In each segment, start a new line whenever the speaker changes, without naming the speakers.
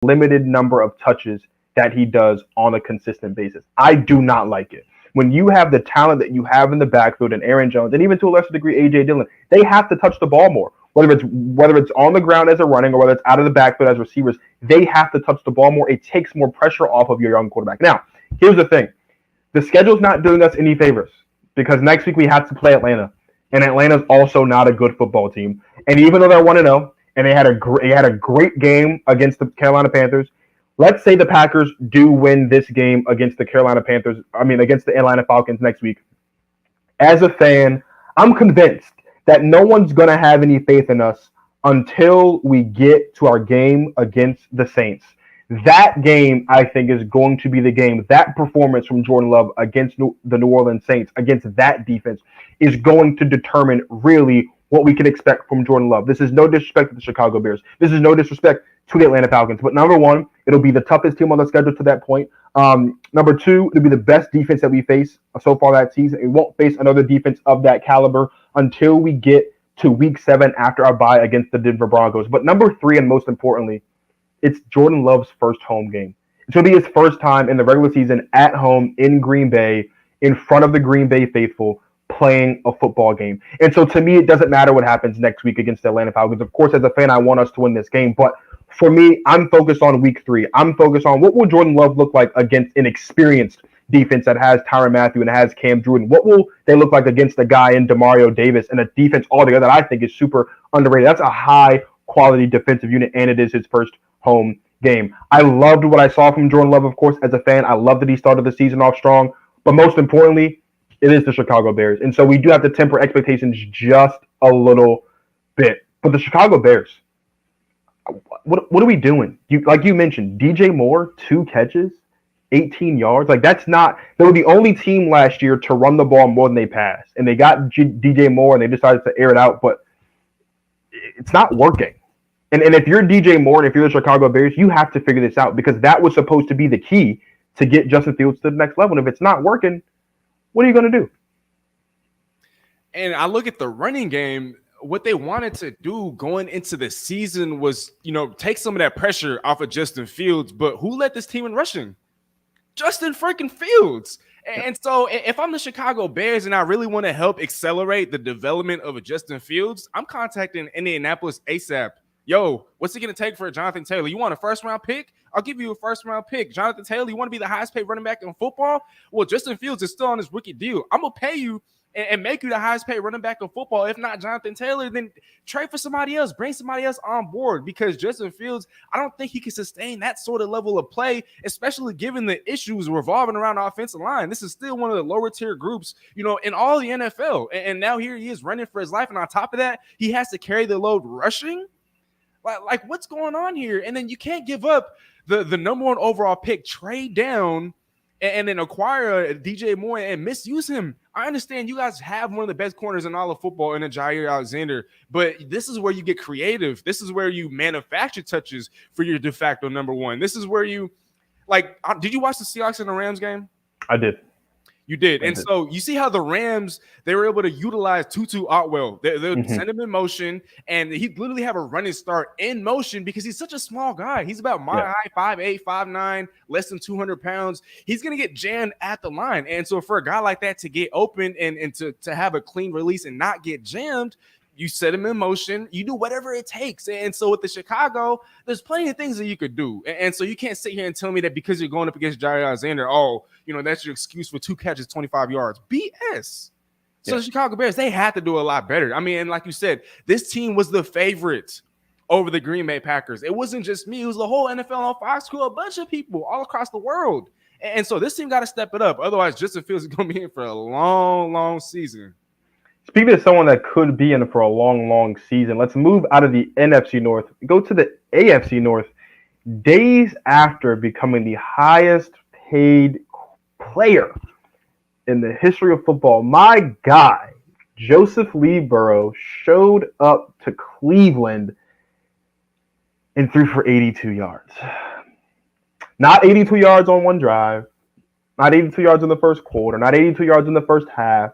limited number of touches that he does on a consistent basis. I do not like it. When you have the talent that you have in the backfield and Aaron Jones, and even to a lesser degree A.J. Dillon, they have to touch the ball more. Whether it's on the ground as a running or whether it's out of the backfield as receivers, they have to touch the ball more. It takes more pressure off of your young quarterback. Now, here's the thing. The schedule's not doing us any favors because next week we have to play Atlanta. And Atlanta's also not a good football team. And even though they're 1-0, and they had a great game against the Carolina Panthers, let's say the Packers do win this game against the against the Atlanta Falcons next week. As a fan, I'm convinced that no one's going to have any faith in us until we get to our game against the Saints. That game, I think, is going to be the game. That performance from Jordan Love against the New Orleans Saints, against that defense, is going to determine really what we can expect from Jordan Love. This is no disrespect to the Chicago Bears. This is no disrespect to the Atlanta Falcons. But number one, it'll be the toughest team on the schedule to that point. Number two, it'll be the best defense that we face so far that season. We won't face another defense of that caliber until we get to week 7 after our bye against the Denver Broncos. But number three, and most importantly, it's Jordan Love's first home game. It's going to be his first time in the regular season at home in Green Bay, in front of the Green Bay faithful, playing a football game. And so to me, it doesn't matter what happens next week against the Atlanta Falcons. Of course, as a fan, I want us to win this game. But for me, I'm focused on week 3. I'm focused on what will Jordan Love look like against an experienced defense that has Tyrann Mathieu and has Cam Jordan. What will they look like against a guy in Demario Davis and a defense altogether that I think is super underrated? That's a high-quality defensive unit, and it is his first home game. I loved what I saw from Jordan Love, of course, as a fan. I love that he started the season off strong. But most importantly, it is the Chicago Bears. And so we do have to temper expectations just a little bit. But the Chicago Bears, what are we doing? Like you mentioned, DJ Moore, 2 catches, 18 yards. Like, that's not – they were the only team last year to run the ball more than they passed. And they got DJ Moore, and they decided to air it out. But it's not working. And if you're DJ Moore and if you're the Chicago Bears, you have to figure this out because that was supposed to be the key to get Justin Fields to the next level. And if it's not working, what are you going to do?
And I look at the running game. What they wanted to do going into the season was, take some of that pressure off of Justin Fields. But who led this team in rushing? Justin freaking Fields. And so if I'm the Chicago Bears and I really want to help accelerate the development of a Justin Fields, I'm contacting Indianapolis ASAP. Yo, what's it going to take for a Jonathan Taylor? You want a first-round pick? I'll give you a first-round pick. Jonathan Taylor, you want to be the highest-paid running back in football? Well, Justin Fields is still on his rookie deal. I'm going to pay you and make you the highest-paid running back in football. If not Jonathan Taylor, then trade for somebody else. Bring somebody else on board because Justin Fields, I don't think he can sustain that sort of level of play, especially given the issues revolving around the offensive line. This is still one of the lower-tier groups, in all the NFL. And now here he is running for his life. And on top of that, he has to carry the load rushing. Like what's going on here? And then you can't give up the number 1 overall pick, trade down, and then acquire DJ Moore and misuse him. I understand you guys have one of the best corners in all of football in Jair Alexander, but this is where you get creative. This is where you manufacture touches for your de facto number 1. This is where you did you watch the Seahawks and the Rams game?
I did.
You did. And so you see how the Rams, they were able to utilize Tutu Otwell. They send him in motion, and he literally have a running start in motion because he's such a small guy. He's about my high, 5'8", 5'9", less than 200 pounds. He's going to get jammed at the line. And so for a guy like that to get open and to have a clean release and not get jammed, you set him in motion. You do whatever it takes. And so with the Chicago, there's plenty of things that you could do. And so you can't sit here and tell me that because you're going up against Jair Alexander, that's your excuse for 2 catches, 25 yards. BS. So the Chicago Bears, they had to do a lot better. I mean, and like you said, this team was the favorite over the Green Bay Packers. It wasn't just me. It was the whole NFL on Fox crew, a bunch of people all across the world. And so this team got to step it up. Otherwise, Justin Fields is going to be in for a long, long season.
Speaking of someone that could be in for a long, long season, let's move out of the NFC North, go to the AFC North. Days after becoming the highest paid player in the history of football, my guy, Joseph Lee Burrow, showed up to Cleveland and threw for 82 yards. Not 82 yards on one drive, not 82 yards in the first quarter, not 82 yards in the first half.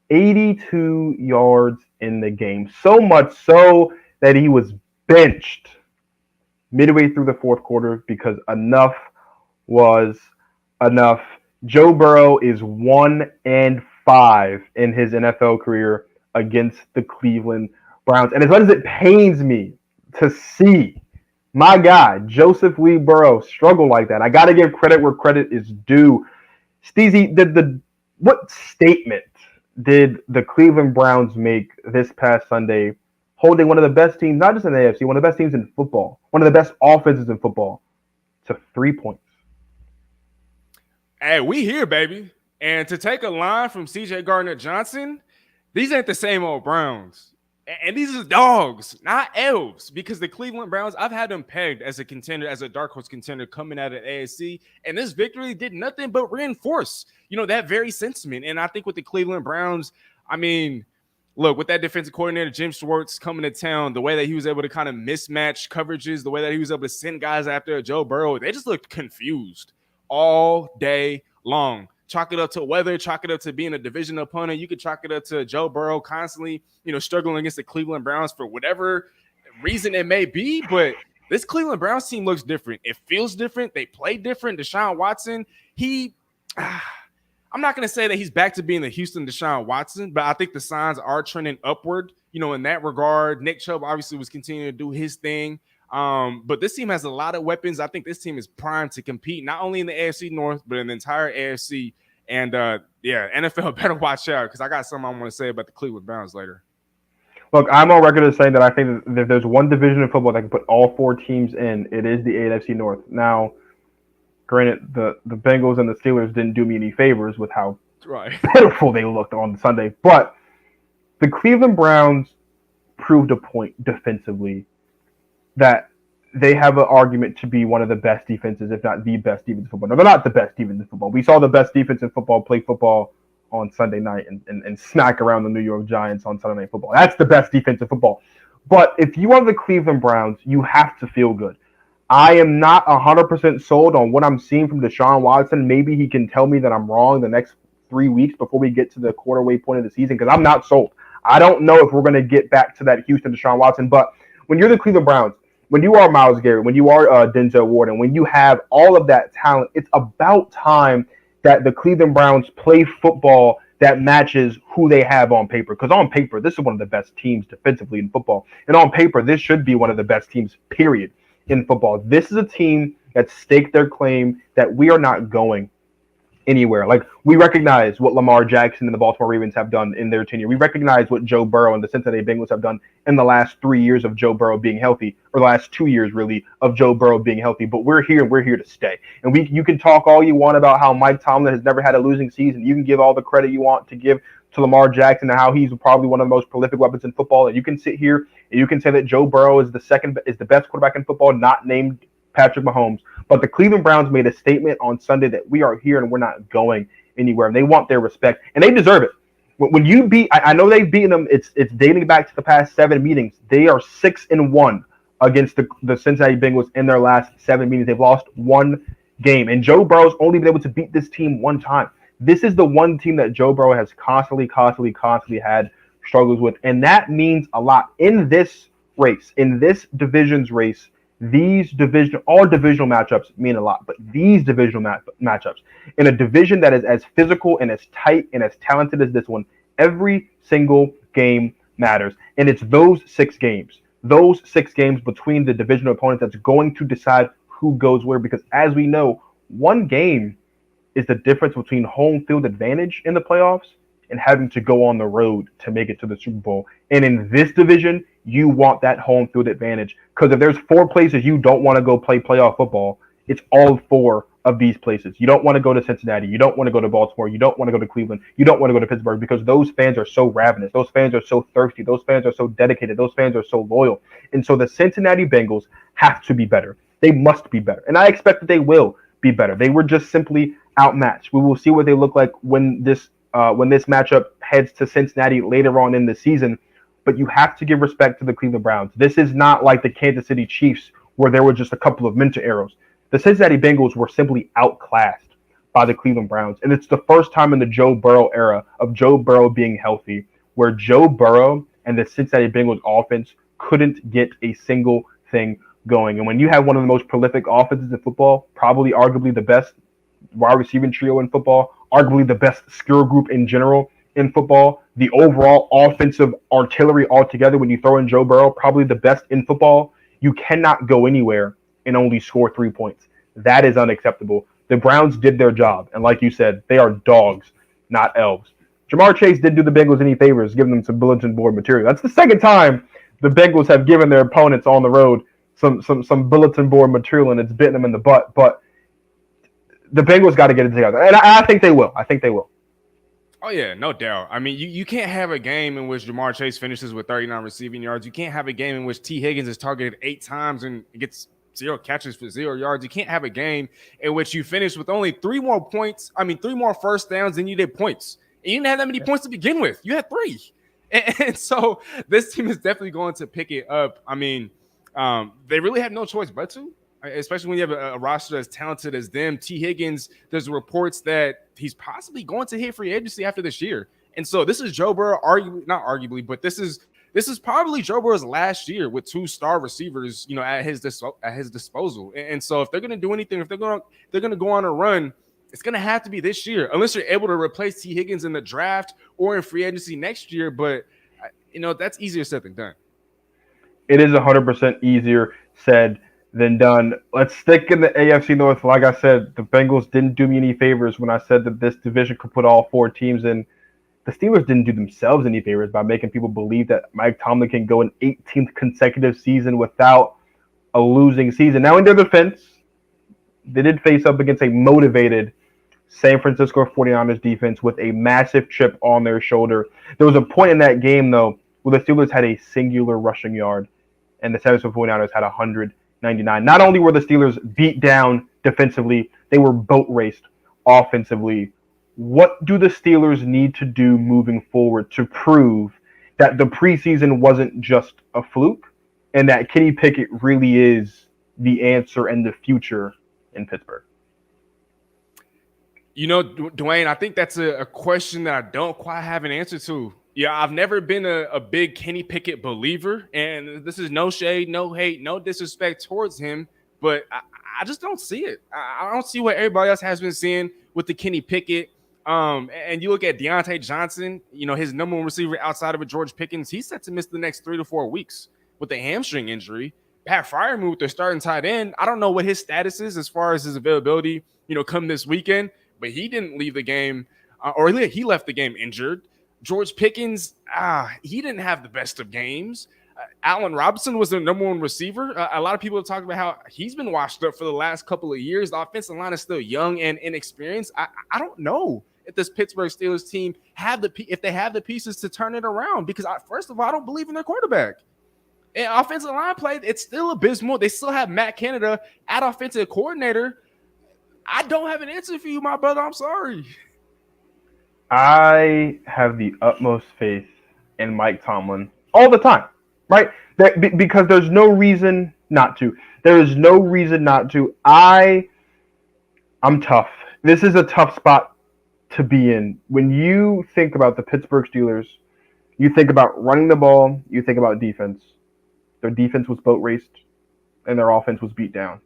82 yards in the game. So much so that he was benched midway through the fourth quarter because enough was enough. Joe Burrow is 1-5 in his NFL career against the Cleveland Browns. And as much as it pains me to see my guy, Joseph Lee Burrow, struggle like that, I got to give credit where credit is due. Steezy, what statement did the Cleveland Browns make this past Sunday, holding one of the best teams, not just in the AFC, one of the best teams in football, one of the best offenses in football, to 3 points?
Hey, we here, baby. And to take a line from CJ Gardner-Johnson, these ain't the same old Browns. And these are dogs, not elves, because the Cleveland Browns, I've had them pegged as a contender, as a dark horse contender coming out of AFC. And this victory did nothing but reinforce, that very sentiment. And I think with the Cleveland Browns, I mean, look, with that defensive coordinator, Jim Schwartz, coming to town, the way that he was able to kind of mismatch coverages, the way that he was able to send guys after Joe Burrow, they just looked confused all day long. Chalk it up to weather, chalk it up to being a division opponent. You could chalk it up to Joe Burrow constantly, struggling against the Cleveland Browns for whatever reason it may be. But this Cleveland Browns team looks different. It feels different. They play different. Deshaun Watson, I'm not going to say that he's back to being the Houston Deshaun Watson, but I think the signs are trending upward, in that regard. Nick Chubb obviously was continuing to do his thing. But this team has a lot of weapons. I think this team is primed to compete, not only in the AFC North, but in the entire AFC. And NFL better watch out, because I got something I want to say about the Cleveland Browns later.
Look, I'm on record as saying that I think that if there's one division in football that can put all four teams in, it is the AFC North. Now, granted, the Bengals and the Steelers didn't do me any favors with how pitiful they looked on Sunday, but the Cleveland Browns proved a point defensively that they have an argument to be one of the best defenses, if not the best defense in football. No, they're not the best defense in football. We saw the best defense in football play football on Sunday night and smack around the New York Giants on Sunday Night Football. That's the best defense in football. But if you are the Cleveland Browns, you have to feel good. I am not 100% sold on what I'm seeing from Deshaun Watson. Maybe he can tell me that I'm wrong the next 3 weeks before we get to the quarterway point of the season, because I'm not sold. I don't know if we're going to get back to that Houston Deshaun Watson. But when you're the Cleveland Browns, when you are Myles Garrett, when you are Denzel Ward, and when you have all of that talent, it's about time that the Cleveland Browns play football that matches who they have on paper. Because on paper, this is one of the best teams defensively in football. And on paper, this should be one of the best teams, period, in football. This is a team that staked their claim that we are not going anywhere. Like, we recognize what Lamar Jackson and the Baltimore Ravens have done in their tenure. We recognize what Joe Burrow and the Cincinnati Bengals have done in the last 3 years of Joe Burrow being healthy, or the last 2 years, really, of Joe Burrow being healthy. But we're here to stay. And you can talk all you want about how Mike Tomlin has never had a losing season. You can give all the credit you want to give to Lamar Jackson and how he's probably one of the most prolific weapons in football. And you can sit here and you can say that Joe Burrow is the best quarterback in football, not named Patrick Mahomes. But the Cleveland Browns made a statement on Sunday that we are here and we're not going anywhere, and they want their respect, and they deserve it. When you beat, I know they've beaten them. It's dating back to the past 7 meetings. They are 6-1 against the Cincinnati Bengals in their last 7 meetings. They've lost one game, and Joe Burrow's only been able to beat this team one time. This is the one team that Joe Burrow has constantly had struggles with, and that means a lot in this race, in this division's race. All divisional matchups mean a lot, but these divisional matchups in a division that is as physical and as tight and as talented as this one, every single game matters. And it's those 6 games between the divisional opponents that's going to decide who goes where, because as we know, one game is the difference between home field advantage in the playoffs and having to go on the road to make it to the Super Bowl. And in this division, you want that home field advantage, because if there's 4 places you don't want to go play playoff football, it's all 4 of these places. You don't want to go to Cincinnati. You don't want to go to Baltimore. You don't want to go to Cleveland. You don't want to go to Pittsburgh, because those fans are so ravenous. Those fans are so thirsty. Those fans are so dedicated. Those fans are so loyal. And so the Cincinnati Bengals have to be better. They must be better. And I expect that they will be better. They were just simply outmatched. We will see what they look like when this matchup heads to Cincinnati later on in the season. But you have to give respect to the Cleveland Browns. This is not like the Kansas City Chiefs, where there were just a couple of mental arrows. The Cincinnati Bengals were simply outclassed by the Cleveland Browns. And it's the first time in the Joe Burrow era of Joe Burrow being healthy where Joe Burrow and the Cincinnati Bengals offense couldn't get a single thing going. And when you have one of the most prolific offenses in football, probably arguably the best wide receiving trio in football, arguably the best skill group in general in football, the overall offensive artillery altogether, when you throw in Joe Burrow, probably the best in football, you cannot go anywhere and only score 3 points. That is unacceptable. The Browns did their job. And like you said, they are dogs, not elves. Jamar Chase didn't do the Bengals any favors, giving them some bulletin board material. That's the second time the Bengals have given their opponents on the road some bulletin board material, and it's bitten them in the butt. But the Bengals got to get it together. And I think they will. I think they will.
Oh, yeah, no doubt. I mean, you can't have a game in which Jamar Chase finishes with 39 receiving yards. You can't have a game in which T. Higgins is targeted 8 times and gets 0 catches for 0 yards. You can't have a game in which you finish with only 3 more points. I mean, 3 more first downs than you did points. And you didn't have that many points to begin with. You had 3. And so this team is definitely going to pick it up. I mean, they really have no choice but to, especially when you have a roster as talented as them. T. Higgins, there's reports that he's possibly going to hit free agency after this year. And so this is Joe Burrow, not arguably, but this is probably Joe Burrow's last year with 2 star receivers, at his disposal. And so if they're going to do anything, if they're going to go on a run, it's going to have to be this year, unless you're able to replace T. Higgins in the draft or in free agency next year. But, that's easier said than done.
It is 100% easier said than done. Let's stick in the AFC North. Like I said, the Bengals didn't do me any favors when I said that this division could put all 4 teams in. The Steelers didn't do themselves any favors by making people believe that Mike Tomlin can go an 18th consecutive season without a losing season. Now, in their defense, they did face up against a motivated San Francisco 49ers defense with a massive chip on their shoulder. There was a point in that game, though, where the Steelers had a singular rushing yard, and the San Francisco 49ers had 199. Not only were the Steelers beat down defensively, they were boat raced offensively. What do the Steelers need to do moving forward to prove that the preseason wasn't just a fluke and that Kenny Pickett really is the answer and the future in Pittsburgh?
Dwayne, I think that's a question that I don't quite have an answer to. Yeah, I've never been a big Kenny Pickett believer, and this is no shade, no hate, no disrespect towards him, but I just don't see it. I don't see what everybody else has been seeing with the Kenny Pickett. And you look at Deontay Johnson, his number 1 receiver outside of George Pickens, he's set to miss the next 3 to 4 weeks with a hamstring injury. Pat Freiermuth, their starting tight end, I don't know what his status is as far as his availability, come this weekend, but he didn't leave the game, or he left the game injured. George Pickens, he didn't have the best of games. Allen Robinson was their number 1 receiver. A lot of people have talked about how he's been washed up for the last couple of years. The offensive line is still young and inexperienced. I don't know if this Pittsburgh Steelers team if they have the pieces to turn it around, because first of all, I don't believe in their quarterback. And offensive line play, it's still abysmal. They still have Matt Canada at offensive coordinator. I don't have an answer for you, my brother. I'm sorry.
I have the utmost faith in Mike Tomlin all the time, right? Because there's no reason not to. There is no reason not to. I'm tough. This is a tough spot to be in. When you think about the Pittsburgh Steelers, you think about running the ball, you think about defense. Their defense was boat raced, and their offense was beat down.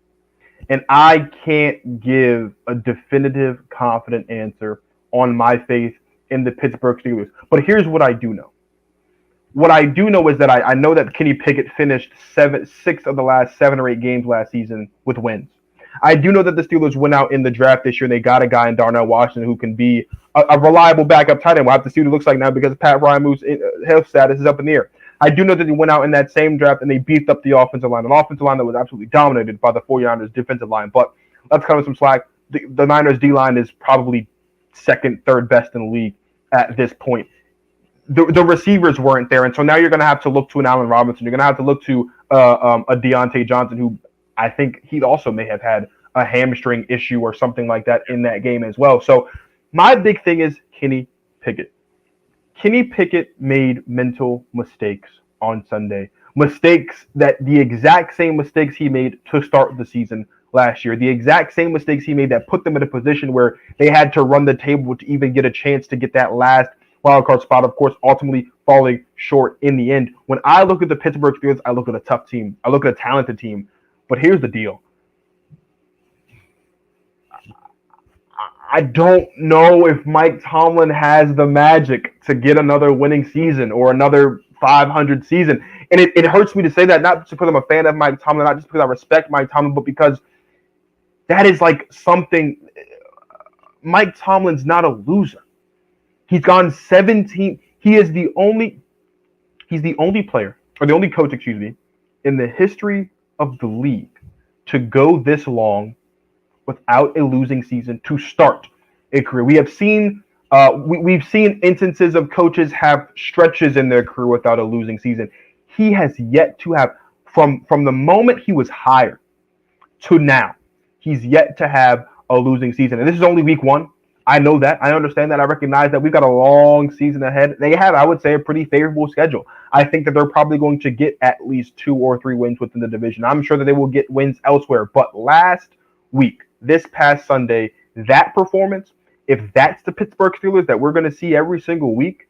And I can't give a definitive, confident answer on my faith in the Pittsburgh Steelers. But here's what I do know. What I do know is that I know that Kenny Pickett finished 6 of the last 7 or 8 games last season with wins. I do know that the Steelers went out in the draft this year and they got a guy in Darnell Washington who can be a reliable backup tight end. We'll have to see what it looks like now because Pat Freiermuth's health status is up in the air. I do know that they went out in that same draft and they beefed up the offensive line, an offensive line that was absolutely dominated by the 49ers defensive line. But let's cut him some slack. The Niners D-line is probably second, third best in the league at this point. The receivers weren't there, and so now you're going to have to look to an Allen Robinson. You're going to have to look to a Deontay Johnson, who I think he also may have had a hamstring issue or something like that in that game as well. So my big thing is Kenny Pickett. Kenny Pickett made mental mistakes on Sunday. Mistakes that the exact same mistakes he made to start the season last year. The exact same mistakes he made that put them in a position where they had to run the table to even get a chance to get that last wildcard spot, of course, ultimately falling short in the end. When I look at the Pittsburgh Steelers, I look at a tough team. I look at a talented team. But here's the deal. I don't know if Mike Tomlin has the magic to get another winning season or another 500 season. And it hurts me to say that, not just because I'm a fan of Mike Tomlin, not just because I respect Mike Tomlin, but because that is like something. Mike Tomlin's not a loser. He's gone 17. He's the only player, or the only coach, excuse me, in the history of the league to go this long without a losing season to start a career. We have seen we've seen instances of coaches have stretches in their career without a losing season. He has yet to have, from the moment he was hired to now, he's yet to have a losing season. And this is only week one. I know that. I understand that. I recognize that we've got a long season ahead. They have, I would say, a pretty favorable schedule. I think that they're probably going to get at least 2 or 3 wins within the division. I'm sure that they will get wins elsewhere. But last week, this past Sunday, that performance, if that's the Pittsburgh Steelers that we're going to see every single week,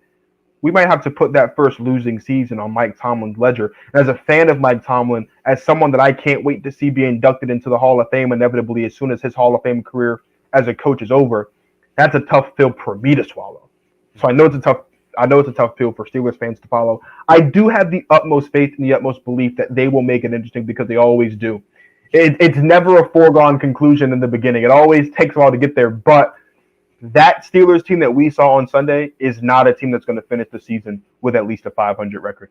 we might have to put that first losing season on Mike Tomlin's ledger. And as a fan of Mike Tomlin, as someone that I can't wait to see be inducted into the Hall of Fame inevitably as soon as his Hall of Fame career as a coach is over, that's a tough pill for me to swallow. So I know it's a tough pill for Steelers fans to follow. I do have the utmost faith and the utmost belief that they will make it interesting because they always do. It's never a foregone conclusion in the beginning. It always takes a while to get there. But that Steelers team that we saw on Sunday is not a team that's going to finish the season with at least a 500 record.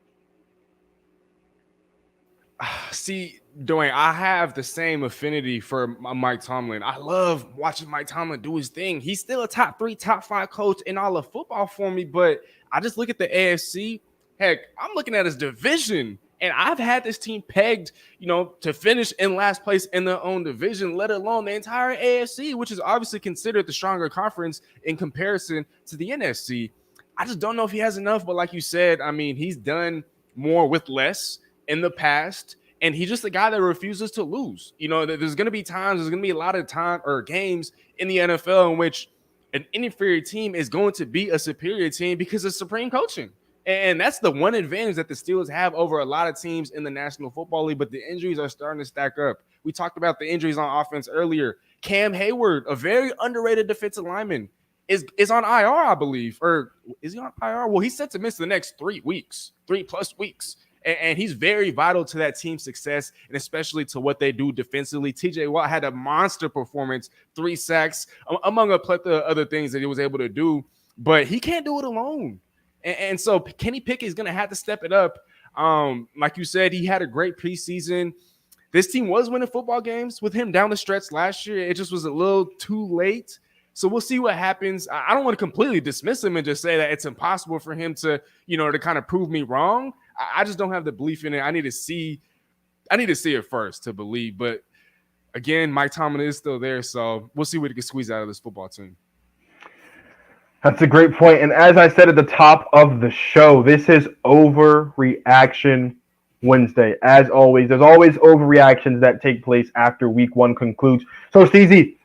See, Dwayne, I have the same affinity for Mike Tomlin. I love watching Mike Tomlin do his thing. He's still a top 3, top 5 coach in all of football for me, but I just look at the AFC. Heck, I'm looking at his division, and I've had this team pegged, to finish in last place in their own division, let alone the entire AFC, which is obviously considered the stronger conference in comparison to the NFC. I just don't know if he has enough, but like you said, I mean, he's done more with less in the past, and he's just a guy that refuses to lose. There's going to be a lot of time or games in the NFL in which an inferior team is going to be a superior team because of supreme coaching. And that's the one advantage that the Steelers have over a lot of teams in the National Football League, but the injuries are starting to stack up. We talked about the injuries on offense earlier. Cam Hayward, a very underrated defensive lineman, is on IR, I believe. Or is he on IR? Well, he's set to miss the next 3 weeks, 3+ weeks. And he's very vital to that team's success, and especially to what they do defensively. TJ Watt had a monster performance, 3 sacks, among a plethora of other things that he was able to do, but he can't do it alone. And so Kenny Pickett's going to have to step it up. Like you said, he had a great preseason. This team was winning football games with him down the stretch last year. It just was a little too late. So we'll see what happens. I don't want to completely dismiss him and just say that it's impossible for him to, to kind of prove me wrong. I just don't have the belief in it. I need to see it first to believe. But again, Mike Tomlin is still there. So we'll see what he can squeeze out of this football team.
That's a great point. And as I said at the top of the show, this is Overreaction Wednesday. As always, there's always overreactions that take place after week 1 concludes. So, Steezy,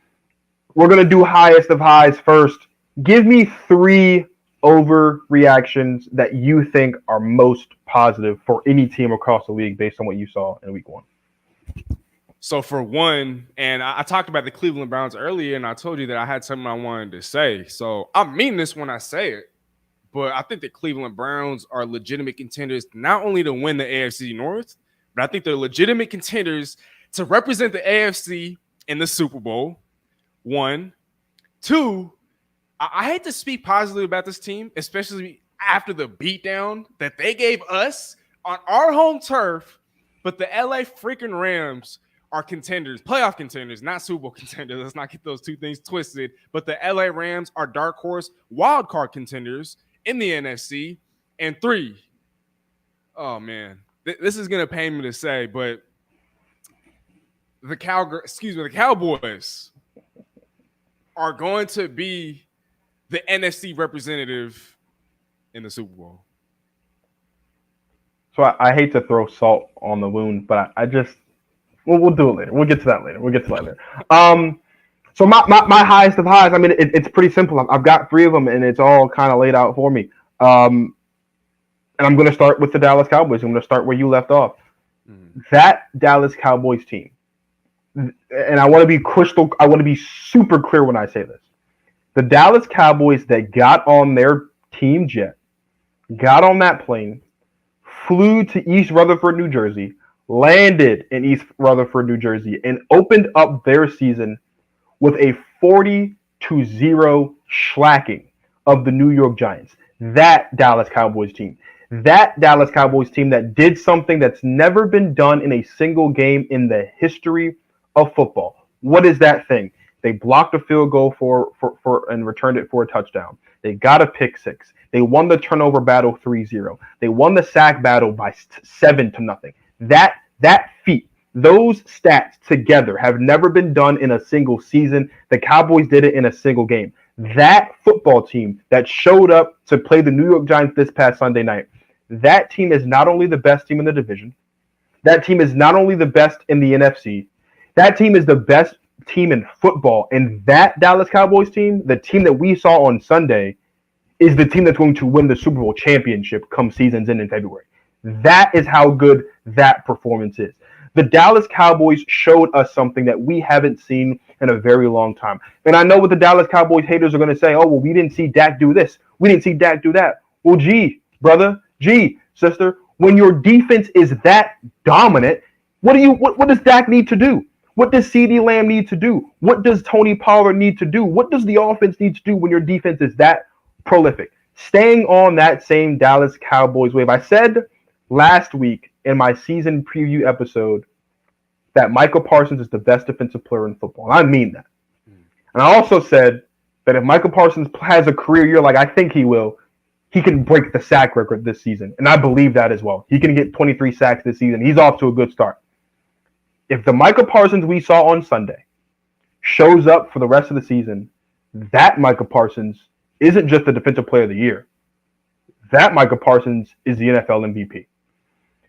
we're going to do highest of highs first. Give me 3 overreactions that you think are most positive for any team across the league based on what you saw in week 1.
So for one, and I talked about the Cleveland Browns earlier, and I told you that I had something I wanted to say. So I mean this when I say it, but I think the Cleveland Browns are legitimate contenders not only to win the AFC North, but I think they're legitimate contenders to represent the AFC in the Super Bowl. 1. 2, I hate to speak positively about this team, especially after the beatdown that they gave us on our home turf, but the LA freaking Rams are contenders, playoff contenders, not Super Bowl contenders. Let's not get those two things twisted. But the LA Rams are dark horse wild card contenders in the NFC. And 3, oh man, this is gonna pain me to say, but the Cowboys are going to be the NFC representative in the Super Bowl.
So I hate to throw salt on the wound, but I just we'll do it later. We'll get to that later. So my highest of highs, I mean, it's pretty simple. I've got 3 of them, and it's all kind of laid out for me. And I'm going to start with the Dallas Cowboys. I'm going to start where you left off. That Dallas Cowboys team and I want to be super clear when I say this. The Dallas Cowboys that got on their team jet, got on that plane, flew to East Rutherford, New Jersey, landed in East Rutherford, New Jersey, and opened up their season with a 40-0 shellacking of the New York Giants. That Dallas Cowboys team. That Dallas Cowboys team that did something that's never been done in a single game in the history of football. What is that thing? They blocked a field goal for and returned it for a touchdown. They got a pick six. They won the turnover battle 3-0. They won the sack battle by 7-0. That feat, those stats together have never been done in a single season. The Cowboys did it in a single game. That football team that showed up to play the New York Giants this past Sunday night, that team is not only the best team in the division, that team is not only the best in the NFC, that team is the best team in football. And that Dallas Cowboys team, the team that we saw on Sunday, is the team that's going to win the Super Bowl championship come season's end in February. That is how good that performance is. The Dallas Cowboys showed us something that we haven't seen in a very long time. And I know what the Dallas Cowboys haters are going to say, oh, well, we didn't see Dak do this. We didn't see Dak do that. Well, gee, brother, gee, sister, when your defense is that dominant, what does Dak need to do? What does CeeDee Lamb need to do? What does Tony Pollard need to do? What does the offense need to do when your defense is that prolific? Staying on that same Dallas Cowboys wave. I said last week in my season preview episode that Michael Parsons is the best defensive player in football. And I mean that. And I also said that if Michael Parsons has a career year like I think he will, he can break the sack record this season. And I believe that as well. He can get 23 sacks this season. He's off to a good start. If the Michael Parsons we saw on Sunday shows up for the rest of the season, that Michael Parsons isn't just the defensive player of the year. That Michael Parsons is the NFL MVP.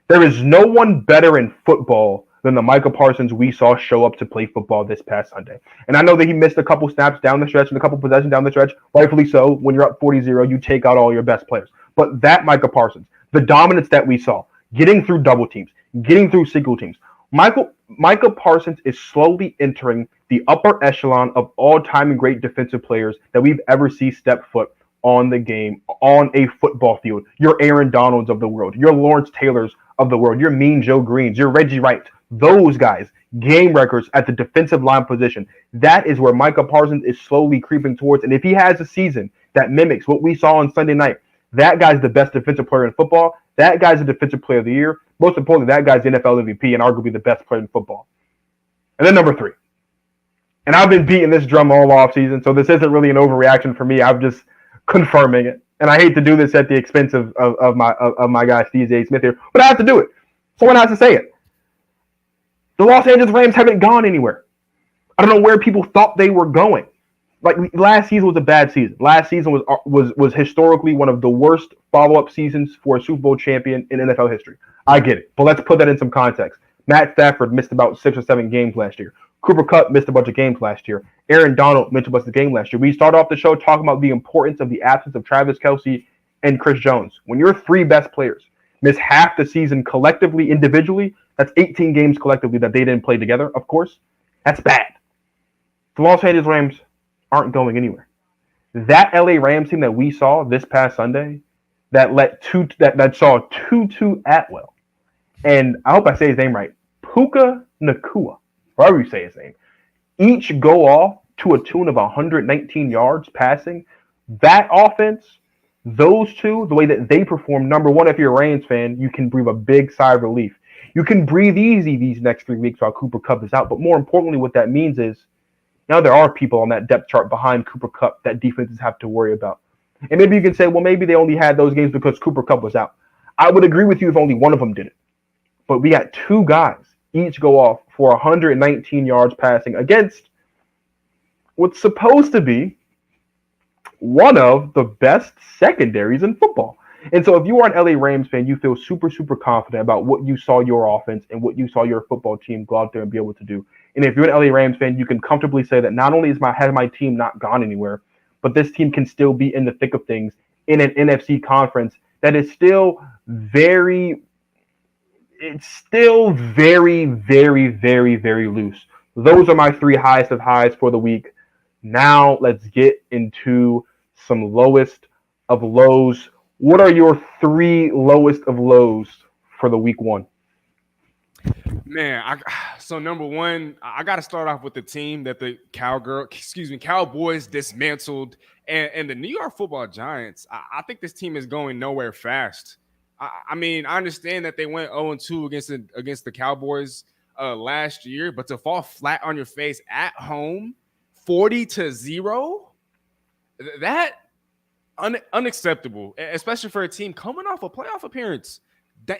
There is no one better in football than the Michael Parsons we saw show up to play football this past Sunday. And I know that he missed a couple snaps down the stretch and a couple possessions down the stretch. Rightfully so. When you're up 40-0, you take out all your best players. But that Michael Parsons, the dominance that we saw, getting through double teams, getting through single teams, Michael Parsons is slowly entering the upper echelon of all-time great defensive players that we've ever seen step foot on the game, on a football field. Your Aaron Donalds of the world, your Lawrence Taylors of the world, your Mean Joe Greens, your Reggie Wright, those guys, game records at the defensive line position. That is where Michael Parsons is slowly creeping towards. And if he has a season that mimics what we saw on Sunday night, that guy's the best defensive player in football. That guy's the defensive player of the year. Most importantly, that guy's the NFL MVP and arguably the best player in football. And then number 3. And I've been beating this drum all off season, so this isn't really an overreaction for me. I'm just confirming it. And I hate to do this at the expense of my guy Steezy Smith here, but I have to do it. Someone has to say it. The Los Angeles Rams haven't gone anywhere. I don't know where people thought they were going. Like last season was a bad season. Last season was historically one of the worst follow-up seasons for a Super Bowl champion in NFL history. I get it, but let's put that in some context. Matt Stafford missed about 6 or 7 games last year. Cooper Kupp missed a bunch of games last year. Aaron Donald missed a bunch of games last year. We start off the show talking about the importance of the absence of Travis Kelce and Chris Jones. When your 3 best players miss half the season collectively, individually, that's 18 games collectively that they didn't play together, of course. That's bad. The Los Angeles Rams aren't going anywhere. That LA Rams team that we saw this past Sunday that saw Tutu Atwell, and I hope I say his name right, Puka Nacua, however you say his name, each go off to a tune of 119 yards passing. That offense, those two, the way that they perform, number one, if you're a Rams fan, you can breathe a big sigh of relief. You can breathe easy these next 3 weeks while Cooper Kupp is out. But more importantly, what that means is now there are people on that depth chart behind Cooper Kupp that defenses have to worry about. And maybe you can say, well, maybe they only had those games because Cooper Kupp was out. I would agree with you if only one of them did it. But we got 2 guys each go off for 119 yards passing against what's supposed to be one of the best secondaries in football. And so if you are an LA Rams fan, you feel super, super confident about what you saw your offense and what you saw your football team go out there and be able to do. And if you're an LA Rams fan, you can comfortably say that not only has my team not gone anywhere, but this team can still be in the thick of things in an NFC conference that is still very, very, very, very, very loose. Those are my three highest of highs for the week. Now let's get into some lowest of lows. What are your three lowest of lows for the week one?
Man, so number one, I got to start off with the team that the Cowboys dismantled, and the New York Football Giants. I think this team is going nowhere fast. I mean, I understand that they went 0-2 against the Cowboys last year, but to fall flat on your face at home, 40-0, that unacceptable, especially for a team coming off a playoff appearance.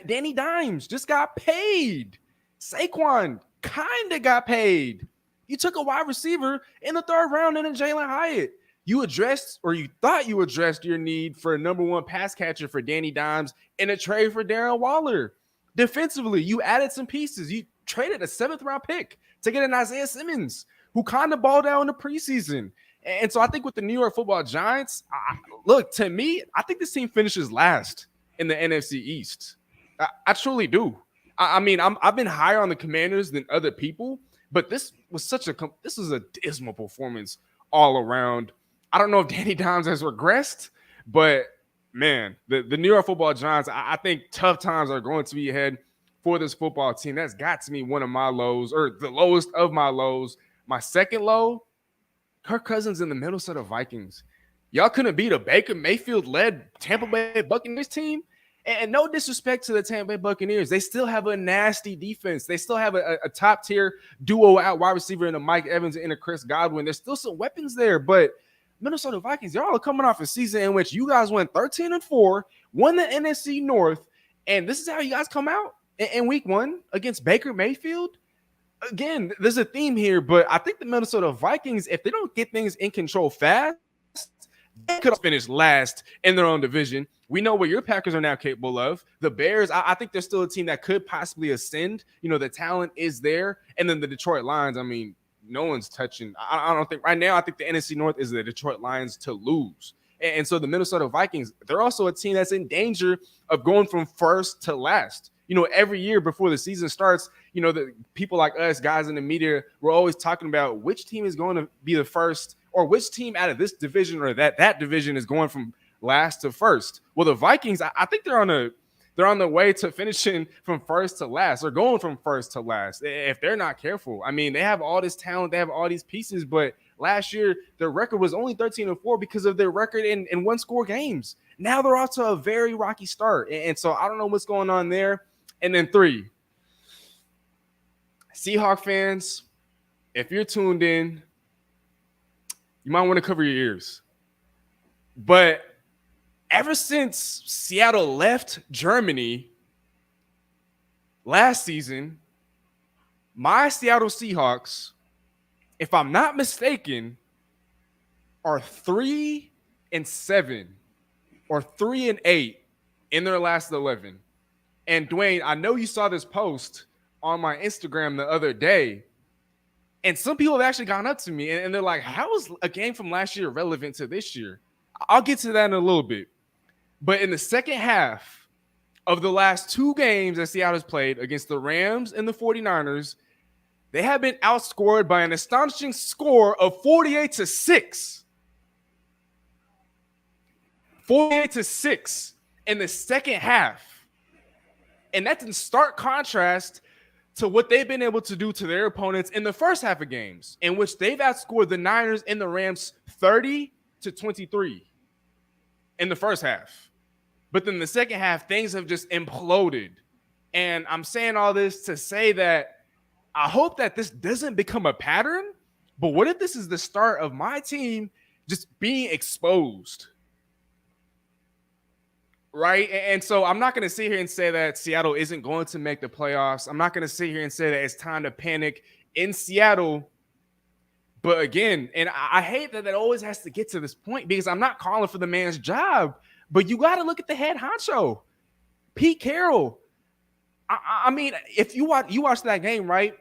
Danny Dimes just got paid. Saquon kind of got paid. You took a wide receiver in the third round and a Jalen Hyatt. You thought you addressed your need for a number one pass catcher for Danny Dimes in a trade for Darren Waller. Defensively, you added some pieces. You traded a 7th round pick to get an Isaiah Simmons, who kind of balled out in the preseason. And so I think with the New York Football Giants, look, to me, I think this team finishes last in the NFC East. I truly do. I mean, I've been higher on the Commanders than other people, but this was a dismal performance all around. I don't know if Danny Dimes has regressed, but man, the New York Football Giants, I think tough times are going to be ahead for this football team. That's got to be one of my lows, or the lowest of my lows. My second low, Kirk Cousins and the Minnesota Vikings. Y'all couldn't beat a Baker Mayfield-led Tampa Bay Buccaneers team. And no disrespect to the Tampa Bay Buccaneers. They still have a nasty defense. They still have a top-tier duo out wide receiver in a Mike Evans and a Chris Godwin. There's still some weapons there. But Minnesota Vikings, y'all are coming off a season in which you guys went 13-4, won the NFC North, and this is how you guys come out in week one against Baker Mayfield? Again, there's a theme here, but I think the Minnesota Vikings, if they don't get things in control fast, they could finish last in their own division. We know what your Packers are now capable of. The Bears, I think they're still a team that could possibly ascend. You know, the talent is there. And then the Detroit Lions, I mean, no one's touching. I don't think right now, I think the NFC North is the Detroit Lions to lose. And so the Minnesota Vikings, they're also a team that's in danger of going from first to last. You know, every year before the season starts, you know, the people like us, guys in the media, we're always talking about which team is going to be the first, or which team out of this division or that division is going from last to first. Well, the Vikings, I think they're on the way to finishing from first to last, or going from first to last if they're not careful. I mean, they have all this talent, they have all these pieces, but last year their record was only 13-4 because of their record in one-score games. Now they're off to a very rocky start, and so I don't know what's going on there. And then 3, Seahawks fans, if you're tuned in, you might want to cover your ears. But ever since Seattle left Germany last season, my Seattle Seahawks, if I'm not mistaken, are 3-7 or 3-8 in their last 11. And Dwayne, I know you saw this post on my Instagram the other day, and some people have actually gone up to me and they're like, how is a game from last year relevant to this year? I'll get to that in a little bit. But in the second half of the last 2 games that Seattle has played against the Rams and the 49ers, they have been outscored by an astonishing score of 48-6. 48-6 in the second half. And that's in stark contrast to what they've been able to do to their opponents in the first half of games, in which they've outscored the Niners and the Rams 30-23 in the first half. But then the second half, things have just imploded. And I'm saying all this to say that I hope that this doesn't become a pattern, but what if this is the start of my team just being exposed? Right? And so I'm not going to sit here and say that Seattle isn't going to make the playoffs. I'm not going to sit here and say that it's time to panic in Seattle. But again, and I hate that always has to get to this point, because I'm not calling for the man's job, but you got to look at the head honcho, Pete Carroll. I mean, if you watch that game, right?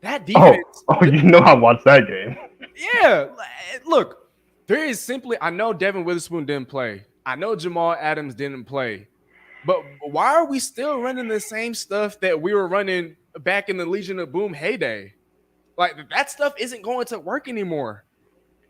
That defense.
Oh, you know I watched that game.
Yeah. Look, there is simply, I know Devin Witherspoon didn't play. I know Jamal Adams didn't play, but why are we still running the same stuff that we were running back in the Legion of Boom heyday? Like, that stuff isn't going to work anymore.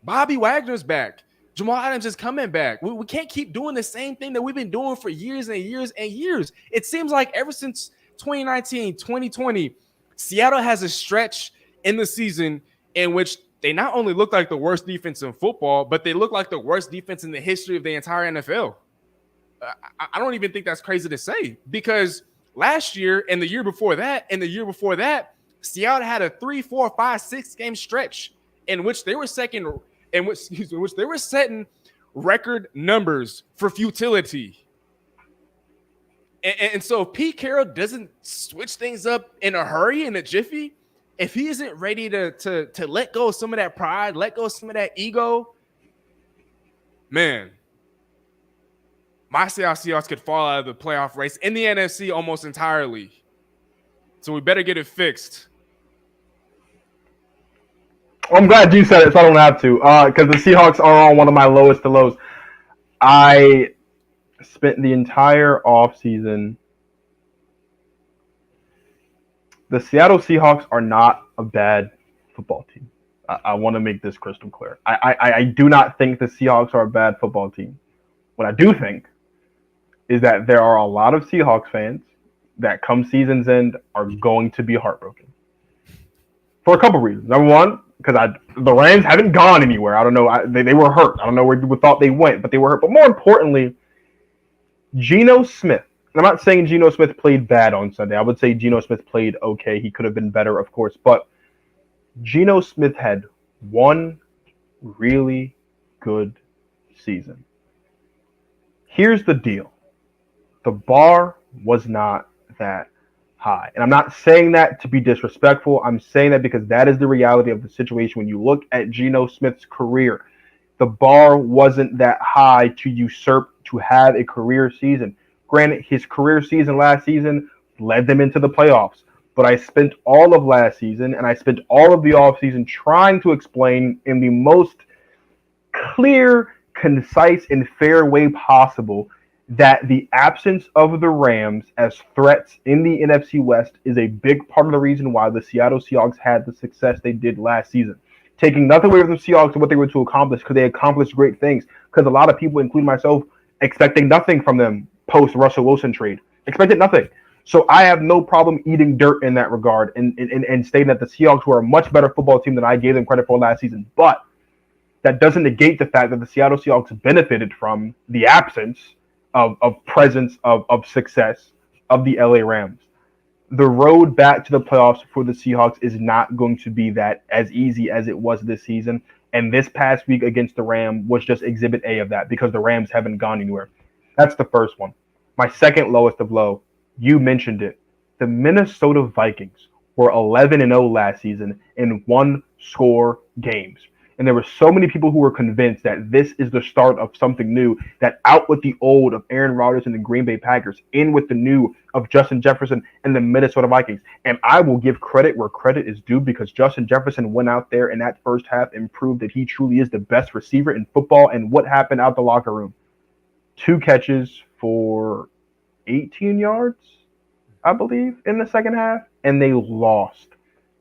Bobby Wagner's back. Jamal Adams is coming back. We can't keep doing the same thing that we've been doing for years and years and years. It seems like ever since 2019, 2020, Seattle has a stretch in the season in which they not only look like the worst defense in football, but they look like the worst defense in the history of the entire NFL. I don't even think that's crazy to say, because last year and the year before that and the year before that, Seattle had a 3, 4, 5, 6 game stretch in which they were which they were setting record numbers for futility. And so if Pete Carroll doesn't switch things up in a hurry, in a jiffy, if he isn't ready to let go of some of that pride, let go of some of that ego, man, my Seahawks could fall out of the playoff race in the NFC almost entirely. So we better get it fixed.
I'm glad you said it, so I don't have to. Because the Seahawks are on one of my lowest of lows. I spent the entire offseason. The Seattle Seahawks are not a bad football team. I want to make this crystal clear. I do not think the Seahawks are a bad football team. What I do think is that there are a lot of Seahawks fans that come season's end are going to be heartbroken. For a couple reasons. Number one, because the Rams haven't gone anywhere. I don't know. They were hurt. I don't know where people thought they went, but they were hurt. But more importantly, Geno Smith. I'm not saying Geno Smith played bad on Sunday. I would say Geno Smith played okay. He could have been better, of course. But Geno Smith had one really good season. Here's the deal. The bar was not that high. And I'm not saying that to be disrespectful. I'm saying that because that is the reality of the situation. When you look at Geno Smith's career, the bar wasn't that high to usurp, to have a career season. Granted, his career season last season led them into the playoffs. But I spent all of last season and I spent all of the offseason trying to explain in the most clear, concise, and fair way possible that the absence of the Rams as threats in the NFC West is a big part of the reason why the Seattle Seahawks had the success they did last season. Taking nothing away from the Seahawks and what they were to accomplish, because they accomplished great things. Because a lot of people, including myself, expecting nothing from them post-Russell Wilson trade. Expected nothing. So I have no problem eating dirt in that regard and stating that the Seahawks were a much better football team than I gave them credit for last season. But that doesn't negate the fact that the Seattle Seahawks benefited from the absence of presence of success of the LA Rams. The road back to the playoffs for the Seahawks is not going to be that as easy as it was this season. And this past week against the Rams was just exhibit A of that, because the Rams haven't gone anywhere. That's the first one. My second lowest of low, you mentioned it. The Minnesota Vikings were 11-0 last season in one-score games. And there were so many people who were convinced that this is the start of something new, that out with the old of Aaron Rodgers and the Green Bay Packers, in with the new of Justin Jefferson and the Minnesota Vikings. And I will give credit where credit is due, because Justin Jefferson went out there in that first half and proved that he truly is the best receiver in football. And what happened out the locker room? 2 catches for 18 yards, I believe, in the second half. And they lost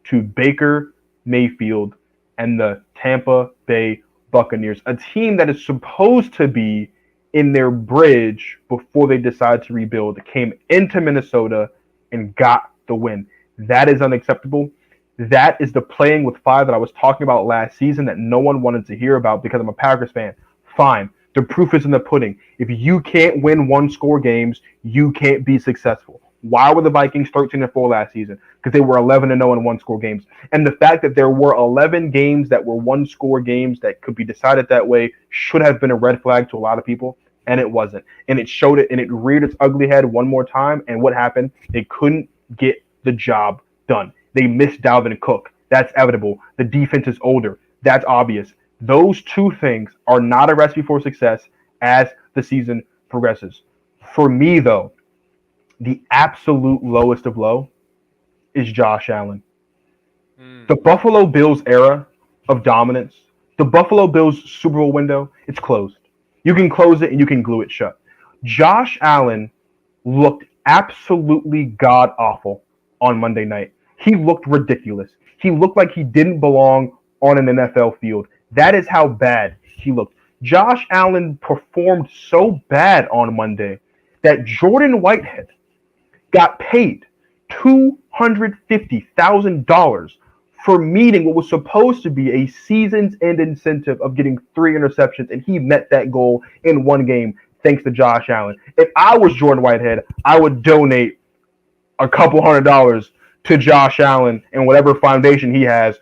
to Baker Mayfield and the Tampa Bay Buccaneers, a team that is supposed to be in their bridge before they decide to rebuild, came into Minnesota and got the win. That is unacceptable. That is the playing with fire that I was talking about last season that no one wanted to hear about because I'm a Packers fan. Fine. The proof is in the pudding. If you can't win one-score games, you can't be successful. Why were the Vikings 13-4 last season? Because they were 11-0 in one-score games. And the fact that there were 11 games that were one-score games that could be decided that way should have been a red flag to a lot of people, and it wasn't. And it showed it, and it reared its ugly head one more time, and what happened? They couldn't get the job done. They missed Dalvin Cook. That's inevitable. The defense is older. That's obvious. Those two things are not a recipe for success as the season progresses. For me, though, the absolute lowest of low is Josh Allen. The Buffalo Bills era of dominance, the Buffalo Bills Super Bowl window, it's closed. You can close it and you can glue it shut. Josh Allen looked absolutely god-awful on Monday night. he looked ridiculous. He looked like he didn't belong on an NFL field. That is how bad he looked. Josh Allen performed so bad on Monday that Jordan Whitehead got paid $250,000 for meeting what was supposed to be a season's end incentive of getting 3 interceptions, and he met that goal in one game thanks to Josh Allen. If I was Jordan Whitehead, I would donate a couple $100 to Josh Allen and whatever foundation he has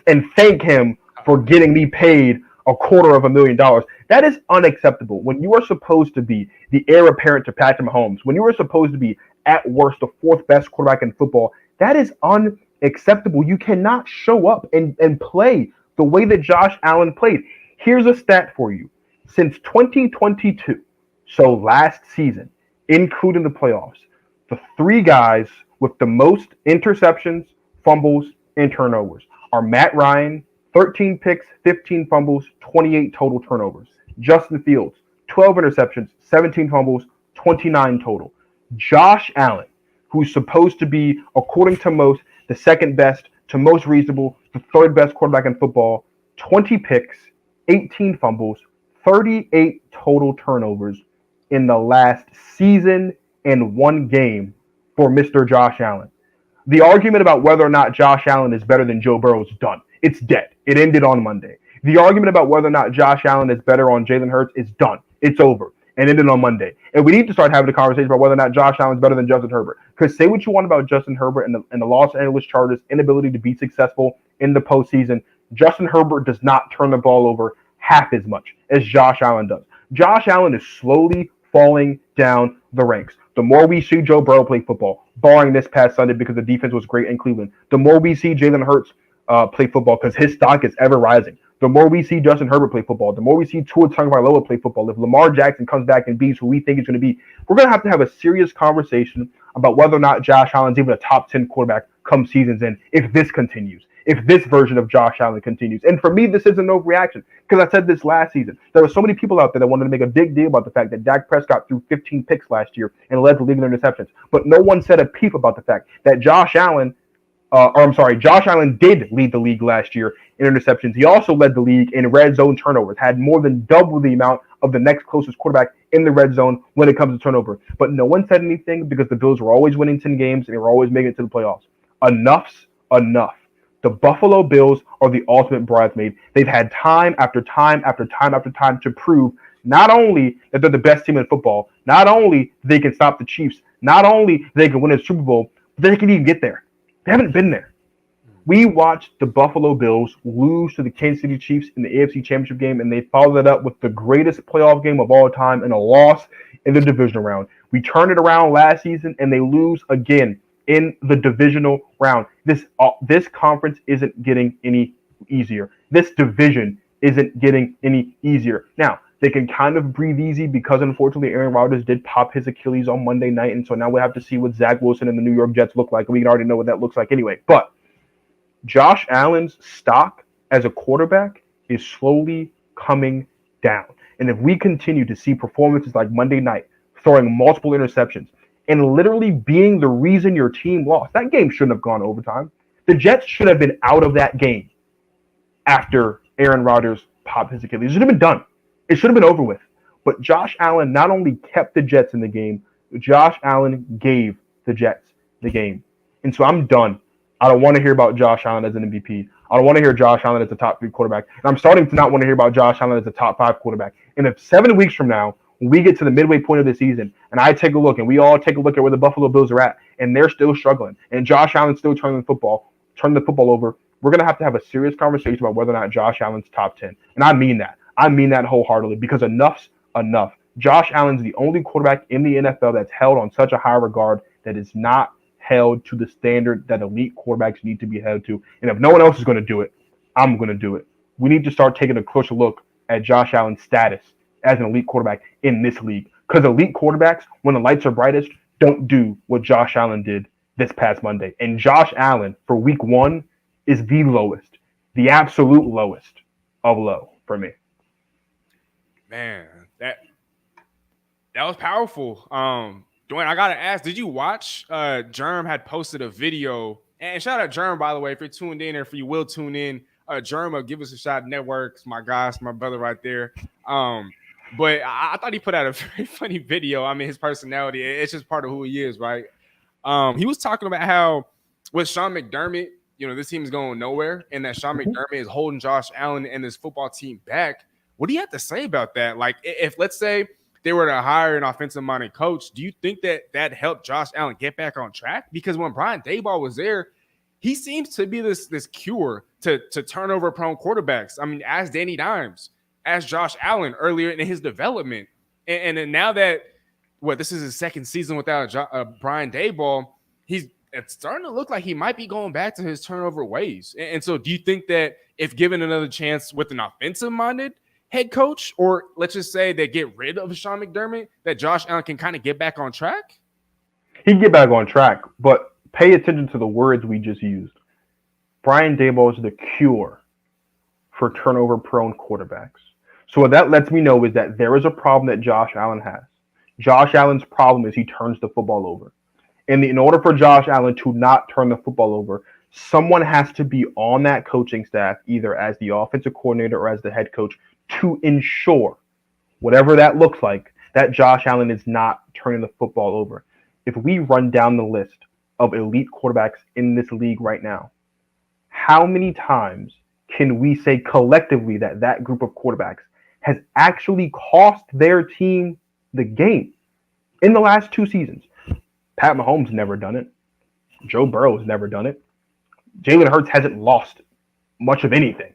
and thank him for getting me paid $250,000. That is unacceptable. When you are supposed to be the heir apparent to Patrick Mahomes, when you are supposed to be at worst the fourth best quarterback in football, that is unacceptable. You cannot show up and play the way that Josh Allen played. Here's a stat for you. Since 2022, so last season, including the playoffs, the 3 guys with the most interceptions, fumbles, and turnovers are Matt Ryan, 13 picks, 15 fumbles, 28 total turnovers. Justin Fields, 12 interceptions, 17 fumbles, 29 total. Josh Allen, who's supposed to be, according to most, the second best to most reasonable, the third best quarterback in football, 20 picks, 18 fumbles, 38 total turnovers in the last season and 1 game for Mr. Josh Allen. The argument about whether or not Josh Allen is better than Joe Burrow is done. It's dead. It ended on Monday. The argument about whether or not Josh Allen is better on Jalen Hurts is done. It's over. And ended on Monday. And we need to start having a conversation about whether or not Josh Allen is better than Justin Herbert. Because say what you want about Justin Herbert and the Los Angeles Chargers' inability to be successful in the postseason, Justin Herbert does not turn the ball over half as much as Josh Allen does. Josh Allen is slowly falling down the ranks. The more we see Joe Burrow play football, barring this past Sunday because the defense was great in Cleveland, the more we see Jalen Hurts play football because his stock is ever rising. The more we see Justin Herbert play football, the more we see Tua Tagovailoa play football. If Lamar Jackson comes back and beats who we think he's going to be, we're going to have a serious conversation about whether or not Josh Allen's even a top 10 quarterback come season's end if this continues, if this version of Josh Allen continues. And for me, this isn't an overreaction because I said this last season. There were so many people out there that wanted to make a big deal about the fact that Dak Prescott threw 15 picks last year and led the league in interceptions. But no one said a peep about the fact that Josh Allen did lead the league last year in interceptions. He also led the league in red zone turnovers, had more than double the amount of the next closest quarterback in the red zone when it comes to turnover. But no one said anything because the Bills were always winning 10 games and they were always making it to the playoffs. Enough's enough. The Buffalo Bills are the ultimate bridesmaid. They've had time after time after time after time to prove not only that they're the best team in football, not only they can stop the Chiefs, not only they can win a Super Bowl, but they can even get there. They haven't been there. We watched the Buffalo Bills lose to the Kansas City Chiefs in the AFC Championship game, and they followed it up with the greatest playoff game of all time and a loss in the divisional round. We turned it around last season, and they lose again in the divisional round. This conference isn't getting any easier. This division isn't getting any easier. Now, they can kind of breathe easy because, unfortunately, Aaron Rodgers did pop his Achilles on Monday night, and so now we have to see what Zach Wilson and the New York Jets look like. We can already know what that looks like anyway. But Josh Allen's stock as a quarterback is slowly coming down. And if we continue to see performances like Monday night, throwing multiple interceptions, and literally being the reason your team lost, that game shouldn't have gone overtime. The Jets should have been out of that game after Aaron Rodgers popped his Achilles. It should have been done. It should have been over with. But Josh Allen not only kept the Jets in the game, Josh Allen gave the Jets the game. And so I'm done. I don't want to hear about Josh Allen as an MVP. I don't want to hear Josh Allen as a top 3 quarterback. And I'm starting to not want to hear about Josh Allen as a top 5 quarterback. And if 7 weeks from now, when we get to the midway point of the season, and I take a look, and we all take a look at where the Buffalo Bills are at, and they're still struggling, and Josh Allen's still turning the football over, we're going to have a serious conversation about whether or not Josh Allen's top 10. And I mean that. I mean that wholeheartedly because enough's enough. Josh Allen's the only quarterback in the NFL that's held on such a high regard that is not held to the standard that elite quarterbacks need to be held to. And if no one else is going to do it, I'm going to do it. We need to start taking a closer look at Josh Allen's status as an elite quarterback in this league. Because elite quarterbacks, when the lights are brightest, don't do what Josh Allen did this past Monday. And Josh Allen, for week 1, is the lowest, the absolute lowest of low for me.
Man, that was powerful. Dwayne, I gotta ask, did you watch? Germ had posted a video And shout out Germ, by the way, if you're tuned in or if you will tune in. Germ, give us a shot. Networks, my guys, my brother right there. But I thought he put out a very funny video. I mean, his personality, it's just part of who he is, right? He was talking about how with Sean McDermott, this team is going nowhere, and that Sean McDermott is holding Josh Allen and this football team back. What do you have to say about that? Like, if let's say they were to hire an offensive-minded coach, do you think that helped Josh Allen get back on track? Because when Brian Daboll was there, he seems to be this cure to turnover-prone quarterbacks. I mean, ask Danny Dimes, ask Josh Allen earlier in his development. And then now that, this is his second season without Brian Daboll, it's starting to look like he might be going back to his turnover ways. And so do you think that if given another chance with an offensive-minded head coach, or let's just say they get rid of Sean McDermott, that Josh Allen can kind of get back on track?
He can get back on track, but pay attention to the words we just used. Brian Daboll is the cure for turnover-prone quarterbacks. So what that lets me know is that there is a problem that Josh Allen has. Josh Allen's problem is he turns the football over. And in order for Josh Allen to not turn the football over, someone has to be on that coaching staff, either as the offensive coordinator or as the head coach, to ensure, whatever that looks like, that Josh Allen is not turning the football over. If we run down the list of elite quarterbacks in this league right now, how many times can we say collectively that group of quarterbacks has actually cost their team the game in the last 2 seasons? Pat Mahomes never done it. Joe Burrow's never done it. Jalen Hurts hasn't lost much of anything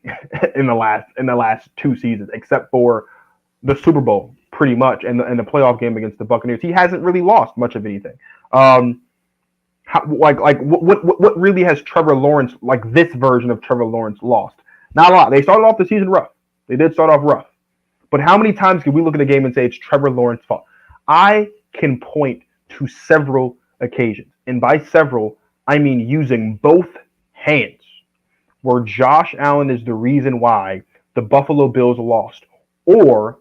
in the last 2 seasons, except for the Super Bowl, pretty much, and the playoff game against the Buccaneers. He hasn't really lost much of anything. What really has Trevor Lawrence, like this version of Trevor Lawrence, lost? Not a lot. They started off the season rough. They did start off rough. But how many times can we look at a game and say it's Trevor Lawrence's fault? I can point to several occasions, and by several, I mean using both hands, where Josh Allen is the reason why the Buffalo Bills lost, or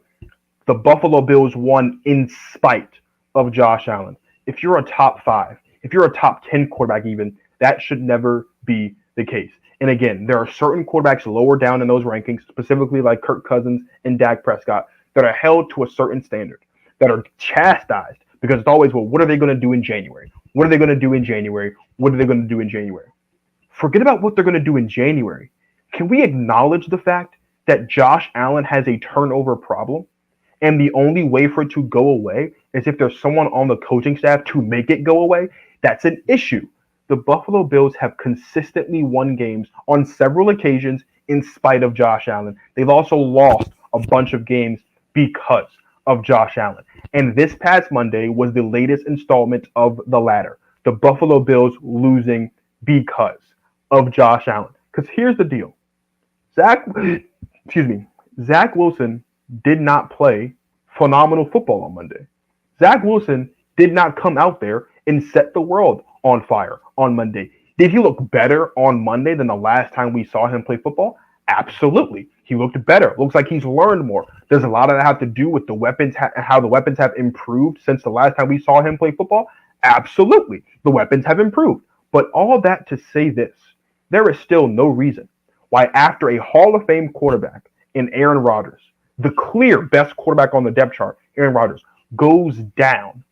the Buffalo Bills won in spite of Josh Allen. If you're a top 5, if you're a top 10 quarterback even, that should never be the case. And again, there are certain quarterbacks lower down in those rankings, specifically like Kirk Cousins and Dak Prescott, that are held to a certain standard, that are chastised, because it's always, well, what are they going to do in January? What are they going to do in January? What are they going to do in January? Forget about what they're going to do in January. Can we acknowledge the fact that Josh Allen has a turnover problem, and the only way for it to go away is if there's someone on the coaching staff to make it go away? That's an issue. The Buffalo Bills have consistently won games on several occasions in spite of Josh Allen. They've also lost a bunch of games because of Josh Allen. And this past Monday was the latest installment of the ladder. The Buffalo Bills losing because of Josh Allen. Because here's the deal. Zach Wilson did not play phenomenal football on Monday. Zach Wilson did not come out there and set the world on fire on Monday. Did he look better on Monday than the last time we saw him play football? Absolutely. He looked better. Looks like he's learned more. Does a lot of that have to do with the weapons, how the weapons have improved since the last time we saw him play football? Absolutely. The weapons have improved. But all that to say this, there is still no reason why after a Hall of Fame quarterback in Aaron Rodgers, the clear best quarterback on the depth chart, Aaron Rodgers, goes down,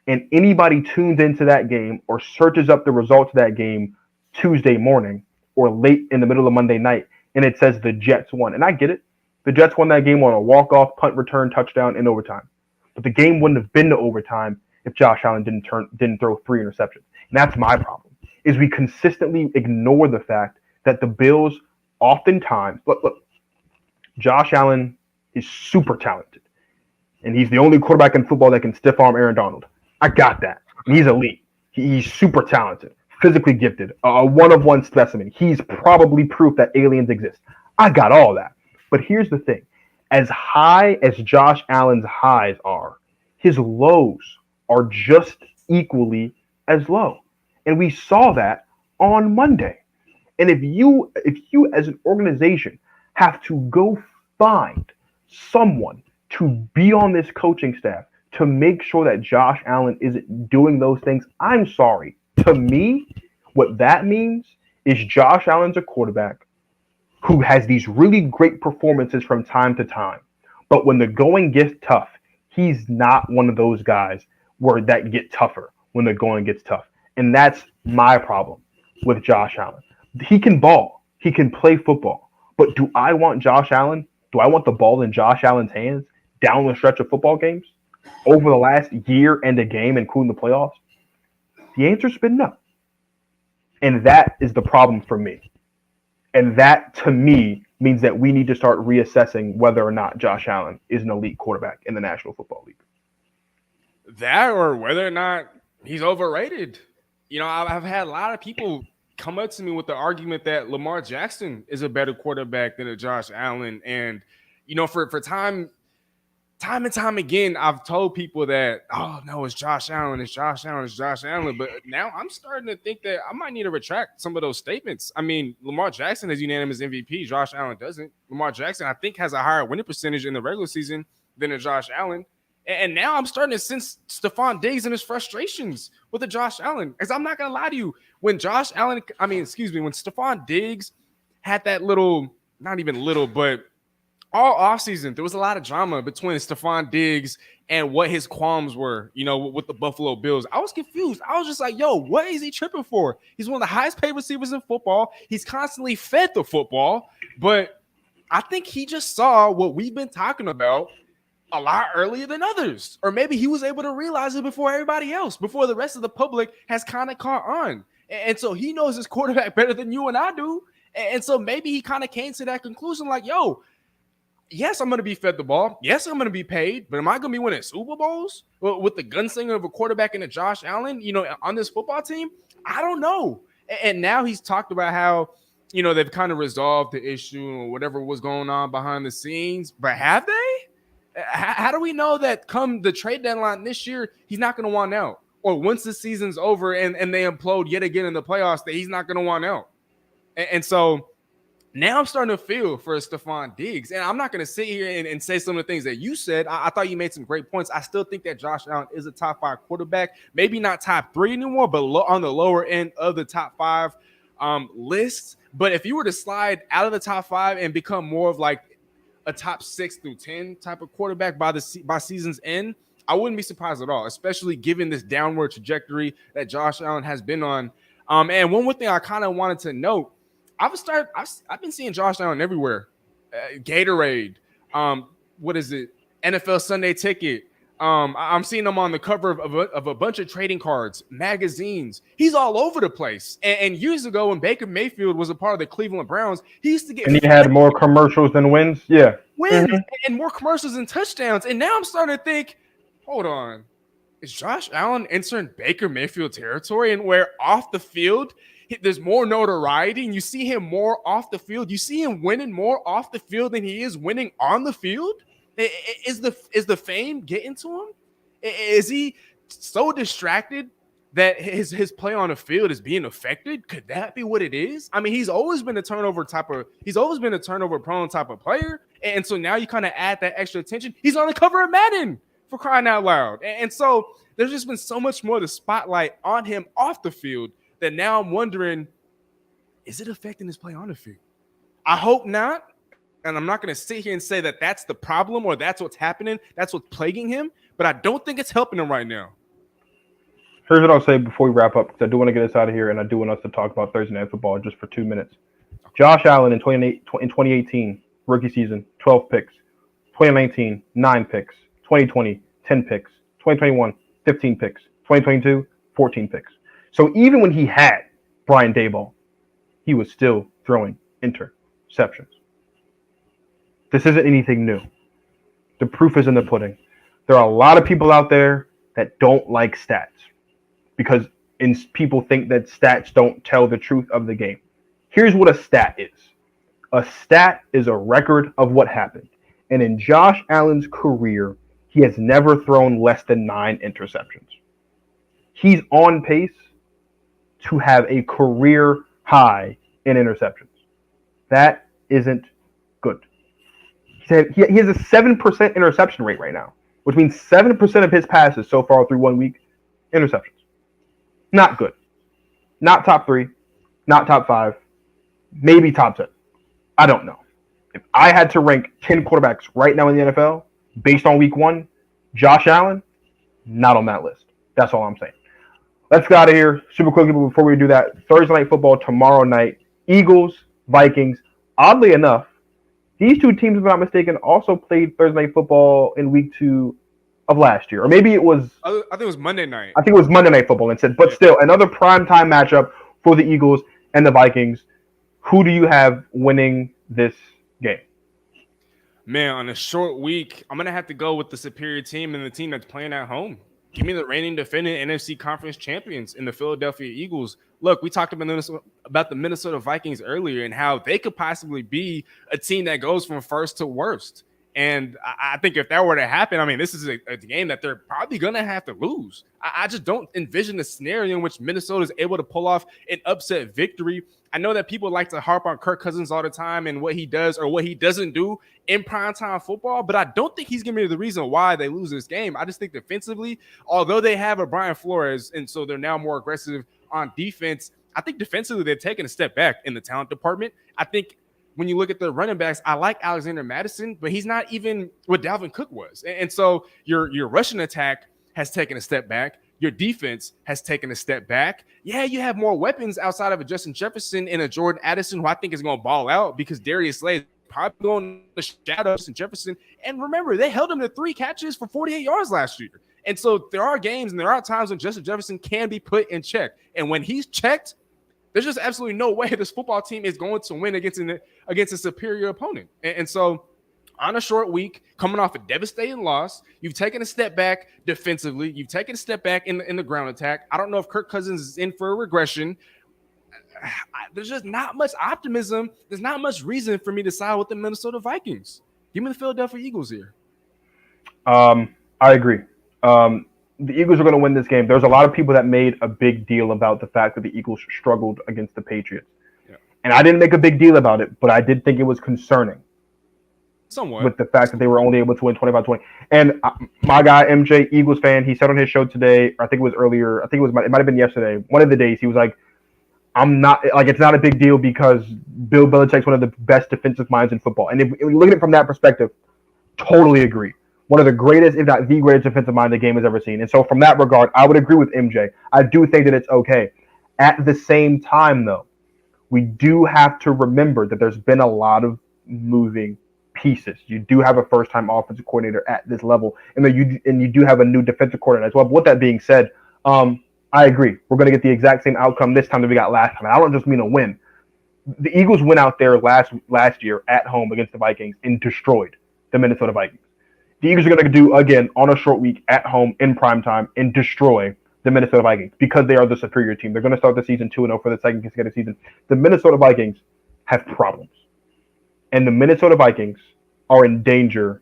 and anybody tunes into that game or searches up the results of that game Tuesday morning or late in the middle of Monday night, and it says the Jets won. And I get it. The Jets won that game on a walk-off, punt return, touchdown in overtime. But the game wouldn't have been to overtime if Josh Allen didn't throw 3 interceptions. And that's my problem, is we consistently ignore the fact that the Bills oftentimes, look, Josh Allen is super talented. And he's the only quarterback in football that can stiff arm Aaron Donald. I got that. He's elite. He's super talented, physically gifted, a one-of-one specimen. He's probably proof that aliens exist. I got all that. But here's the thing. As high as Josh Allen's highs are, his lows are just equally as low. And we saw that on Monday. And if you as an organization have to go find someone to be on this coaching staff to make sure that Josh Allen isn't doing those things, I'm sorry. To me, What that means is Josh Allen's a quarterback who has these really great performances from time to time. But when the going gets tough, he's not one of those guys where that get tougher when the going gets tough. And that's my problem with Josh Allen. He can ball. He can play football. But do I want Josh Allen? Do I want the ball in Josh Allen's hands down the stretch of football games over the last year and a game, including the playoffs? The answer's been no. And that is the problem for me. And that, to me, means that we need to start reassessing whether or not Josh Allen is an elite quarterback in the National Football League.
That or whether or not he's overrated. You know, I've had a lot of people come up to me with the argument that Lamar Jackson is a better quarterback than a Josh Allen. And, you know, for time and time again, I've told people that, oh, no, it's Josh Allen, it's Josh Allen, it's Josh Allen. But now I'm starting to think that I might need to retract some of those statements. I mean, Lamar Jackson has unanimous MVP. Josh Allen doesn't. Lamar Jackson, I think, has a higher winning percentage in the regular season than a Josh Allen. And now I'm starting to sense Stephon Diggs and his frustrations with the Josh Allen. Because I'm not going to lie to you. When Stephon Diggs had that little, not even little, but all offseason, there was a lot of drama between Stephon Diggs and what his qualms were, you know, with the Buffalo Bills. I was confused. I was just like, yo, what is he tripping for? He's one of the highest paid receivers in football. He's constantly fed the football. But I think he just saw what we've been talking about a lot earlier than others. Or maybe he was able to realize it before everybody else, before the rest of the public has kind of caught on. And so he knows his quarterback better than you and I do. And so maybe he kind of came to that conclusion like, yo, yes, I'm going to be fed the ball. Yes, I'm going to be paid. But am I going to be winning Super Bowls with the gunslinger of a quarterback and a Josh Allen, you know, on this football team? I don't know. And now he's talked about how, you know, they've kind of resolved the issue or whatever was going on behind the scenes. But have they? How do we know that come the trade deadline this year, he's not going to want out? Or once the season's over and they implode yet again in the playoffs, that he's not going to want out? And so now I'm starting to feel for Stephon Diggs. And I'm not going to sit here and say some of the things that you said. I thought you made some great points. I still think that Josh Allen is a top 5 quarterback. Maybe not top 3 anymore, but on the lower end of the top 5 lists. But if you were to slide out of the top 5 and become more of like a top 6 through 10 type of quarterback by season's end, I wouldn't be surprised at all, especially given this downward trajectory that Josh Allen has been on. And one more thing I kind of wanted to note, I've been seeing Josh Allen everywhere. Gatorade, what is it? NFL Sunday Ticket. I'm seeing him on the cover of a bunch of trading cards, magazines. He's all over the place. And years ago, when Baker Mayfield was a part of the Cleveland Browns, he used to get.
And he had more commercials than wins. Yeah,
wins and more commercials and touchdowns. And now I'm starting to think, hold on, is Josh Allen entering Baker Mayfield territory, and where off the field there's more notoriety, and you see him more off the field. You see him winning more off the field than he is winning on the field. Is the fame getting to him? Is he so distracted that his play on the field is being affected? Could that be what it is? I mean, he's always been a turnover prone type of player, and so now you kind of add that extra attention. He's on the cover of Madden, for crying out loud, and so there's just been so much more the spotlight on him off the field that now I'm wondering, is it affecting his play on the field? I hope not. And I'm not going to sit here and say that that's the problem or that's what's happening. That's what's plaguing him. But I don't think it's helping him right now.
Here's what I'll say before we wrap up, because I do want to get us out of here, and I do want us to talk about Thursday Night Football just for 2 minutes. Josh Allen in 2018, rookie season, 12 picks. 2019, 9 picks. 2020, 10 picks. 2021, 15 picks. 2022, 14 picks. So even when he had Brian Daboll, he was still throwing interceptions. This isn't anything new. The proof is in the pudding. There are a lot of people out there that don't like stats because people think that stats don't tell the truth of the game. Here's what a stat is. A stat is a record of what happened. And in Josh Allen's career, he has never thrown less than 9 interceptions. He's on pace to have a career high in interceptions. That isn't good. He has a 7% interception rate right now, which means 7% of his passes so far through 1 week, interceptions. Not good. Not top 3, not top 5, maybe top 10. I don't know. If I had to rank 10 quarterbacks right now in the NFL based on week 1, Josh Allen, not on that list. That's all I'm saying. Let's get out of here super quickly before we do that. Thursday night football tomorrow night. Eagles, Vikings. Oddly enough, these two teams, if I'm not mistaken, also played Thursday night football in week 2 of last year. Or maybe it was...
I think it was Monday night.
I think it was Monday night football instead. But still, another primetime matchup for the Eagles and the Vikings. Who do you have winning this game?
Man, on a short week, I'm going to have to go with the superior team and the team that's playing at home. Give me the reigning defending NFC Conference champions in the Philadelphia Eagles. Look, we talked about the Minnesota Vikings earlier and how they could possibly be a team that goes from first to worst. And I think if that were to happen, I mean, this is a game that they're probably going to have to lose. I just don't envision a scenario in which Minnesota is able to pull off an upset victory. I know that people like to harp on Kirk Cousins all the time and what he does or what he doesn't do in primetime football, but I don't think he's going to be the reason why they lose this game. I just think defensively, although they have a Brian Flores, and so they're now more aggressive on defense, I think defensively they're taking a step back in the talent department. I think when you look at the running backs, I like Alexander Madison, but he's not even what Dalvin Cook was. And so your rushing attack has taken a step back. Your defense has taken a step back. Yeah, you have more weapons outside of a Justin Jefferson and a Jordan Addison, who I think is going to ball out because Darius Slay is probably going to shadow Justin Jefferson. And remember, they held him to 3 catches for 48 yards last year. And so there are games and there are times when Justin Jefferson can be put in check. And when he's checked, there's just absolutely no way this football team is going to win against a superior opponent. And so on a short week, coming off a devastating loss, you've taken a step back defensively. You've taken a step back in the ground attack. I don't know if Kirk Cousins is in for a regression. There's just not much optimism. There's not much reason for me to side with the Minnesota Vikings. Give me the Philadelphia Eagles here.
I agree. The Eagles are going to win this game. There's a lot of people that made a big deal about the fact that the Eagles struggled against the Patriots. Yeah. And I didn't make a big deal about it, but I did think it was concerning.
Somewhat.
With the fact that they were only able to win 25-20. And my guy, MJ, Eagles fan, he said on his show today, I think it was earlier, it might have been yesterday, one of the days, he was like, it's not a big deal because Bill Belichick's one of the best defensive minds in football. And if you look at it from that perspective, totally agree. One of the greatest, if not the greatest defensive mind the game has ever seen. And so from that regard, I would agree with MJ. I do think that it's okay. At the same time, though, we do have to remember that there's been a lot of moving pieces. You do have a first-time offensive coordinator at this level, and you do have a new defensive coordinator as well. But with that being said, I agree. We're going to get the exact same outcome this time that we got last time. I don't just mean a win. The Eagles went out there last year at home against the Vikings and destroyed the Minnesota Vikings. The Eagles are going to do, again, on a short week at home in primetime and destroy the Minnesota Vikings because they are the superior team. They're going to start the season 2-0 for the second consecutive season. The Minnesota Vikings have problems. And the Minnesota Vikings are in danger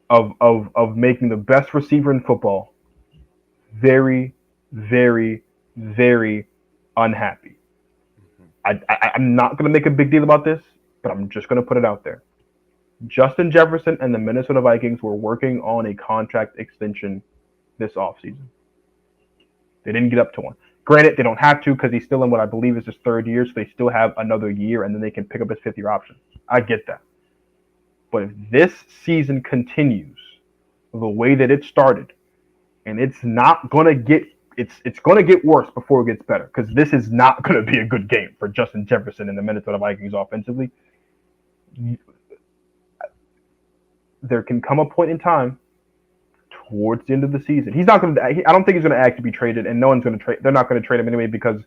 of making the best receiver in football very, very, very unhappy. I'm not going to make a big deal about this, but I'm just going to put it out there. Justin Jefferson and the Minnesota Vikings were working on a contract extension this offseason. They didn't get up to one. Granted, they don't have to because he's still in what I believe is his 3rd year, so they still have another year, and then they can pick up his 5th-year option. I get that. But if this season continues the way that it started, and it's not going to get it's going to get worse before it gets better because this is not going to be a good game for Justin Jefferson and the Minnesota Vikings offensively. There can come a point in time towards the end of the season. He's not going to. I don't think he's going to ask to be traded, and no one's going to trade. They're not going to trade him anyway because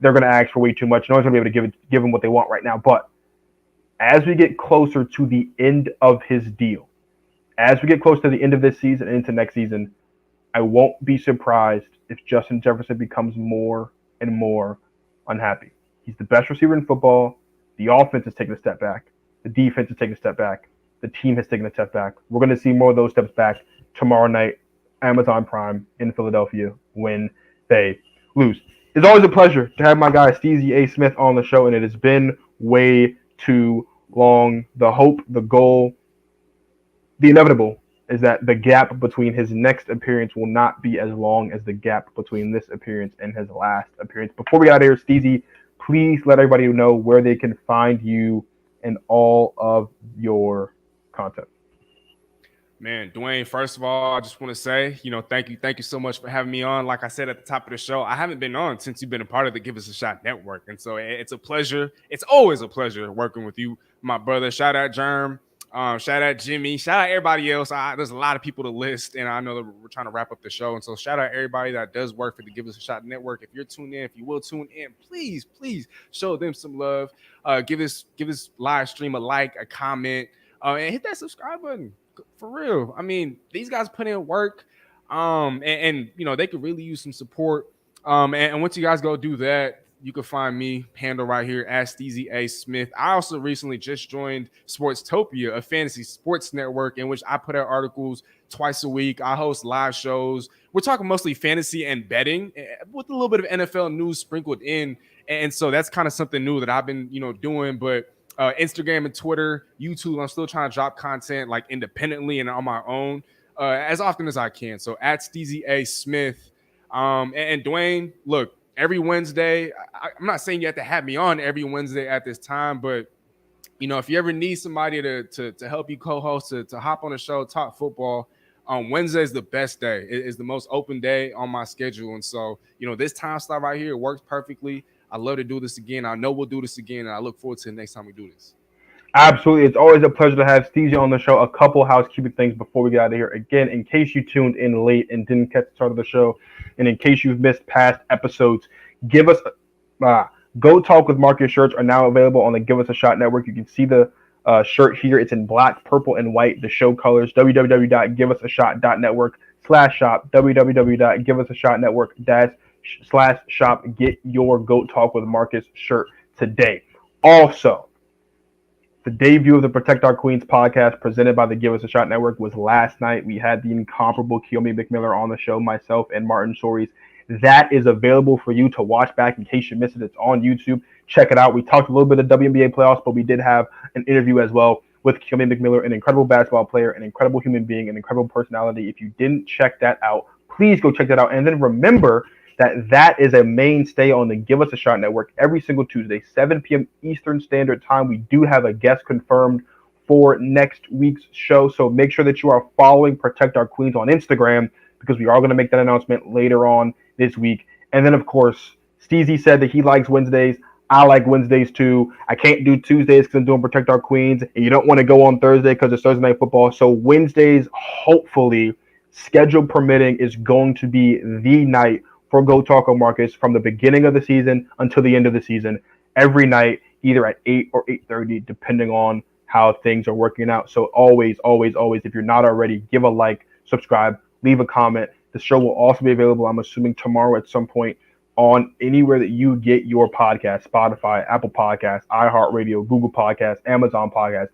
they're going to ask for way too much. No one's going to be able to give him what they want right now. But as we get closer to the end of his deal, as we get close to the end of this season and into next season, I won't be surprised if Justin Jefferson becomes more and more unhappy. He's the best receiver in football. The offense is taking a step back. The defense is taking a step back. The team has taken a step back. We're going to see more of those steps back tomorrow night, Amazon Prime in Philadelphia when they lose. It's always a pleasure to have my guy Steezy A. Smith on the show, and it has been way too long. The hope, the goal, the inevitable is that the gap between his next appearance will not be as long as the gap between this appearance and his last appearance. Before we got here, Steezy, please let everybody know where they can find you and all of your content.
Man, Dwayne, first of all, I just want to say, thank you so much for having me on. Like I said at the top of the show, I haven't been on since you've been a part of the Give Us a Shot network. And so it's a pleasure. It's always a pleasure working with you, my brother. Shout out Germ. Shout out Jimmy. Shout out everybody else. There's a lot of people to list, and I know that we're trying to wrap up the show. And so shout out everybody that does work for the Give Us a Shot network. If you're tuned in, if you will tune in, please show them some love. Give this live stream a like, a comment, and hit that subscribe button. For real. I mean, these guys put in work, and they could really use some support. And once you guys go do that, you can find me, handle right here at Steezy A. Smith. I also recently just joined Sportstopia, a fantasy sports network in which I put out articles twice a week. I host live shows. We're talking mostly fantasy and betting with a little bit of NFL news sprinkled in. And so that's kind of something new that I've been, doing. But Instagram and Twitter, YouTube, I'm still trying to drop content like independently and on my own as often as I can. So at Steezy A. Smith. And Dwayne, look, every Wednesday, I'm not saying you have to have me on every Wednesday at this time, but if you ever need somebody to help you co-host, to hop on the show, talk football, Wednesday is the best day. It is the most open day on my schedule. And so, this time slot right here works perfectly. I love to do this again. I know we'll do this again, and I look forward to the next time we do this.
Absolutely. It's always a pleasure to have Steezy on the show. A couple housekeeping things before we get out of here. Again, in case you tuned in late and didn't catch the start of the show, and in case you've missed past episodes, give us Go Talk with Marcus shirts are now available on the Give Us a Shot network. You can see the shirt here. It's in black, purple, and white, the show colors. www.giveusashot.network/shop. www.giveusashotnetwork/shop. Get your Go Talk with Marcus shirt today. Also, the debut of the Protect Our Queens podcast presented by the Give Us a Shot network was last night. We had the incomparable Keomi McMiller on the show, myself and Martin Sories. That is available for you to watch back in case you missed it. It's on YouTube. Check it out. We talked a little bit of WNBA playoffs, but we did have an interview as well with Keomi McMiller, an incredible basketball player, an incredible human being, an incredible personality. If you didn't check that out, please go check that out. And then remember that is a mainstay on the Give Us a Shot network every single Tuesday, 7 p.m. Eastern Standard Time. We do have a guest confirmed for next week's show, so make sure that you are following Protect Our Queens on Instagram because we are going to make that announcement later on this week. And then, of course, Steezy said that he likes Wednesdays. I like Wednesdays too. I can't do Tuesdays because I'm doing Protect Our Queens, and you don't want to go on Thursday because it's Thursday Night Football. So Wednesdays, hopefully, schedule permitting, is going to be the night for Go Talk with Marcus from the beginning of the season until the end of the season, every night, either at 8 or 8:30, depending on how things are working out. So always, if you're not already, give a like, subscribe, leave a comment. The show will also be available, I'm assuming, tomorrow at some point on anywhere that you get your podcast: Spotify, Apple Podcasts, iHeartRadio, Google Podcasts, Amazon Podcasts,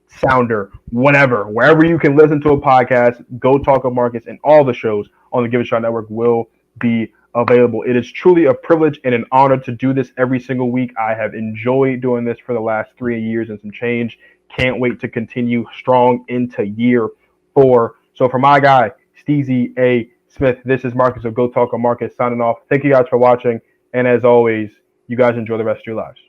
Sounder, wherever you can listen to a podcast. Go Talk with Marcus and all the shows on the Give It a Shot Network will be available. It is truly a privilege and an honor to do this every single week. I have enjoyed doing this for the last 3 years and some change. Can't wait to continue strong into year 4. So for my guy, Steezy A. Smith, this is Marcus of Go Talk with Marcus signing off. Thank you guys for watching. And as always, you guys enjoy the rest of your lives.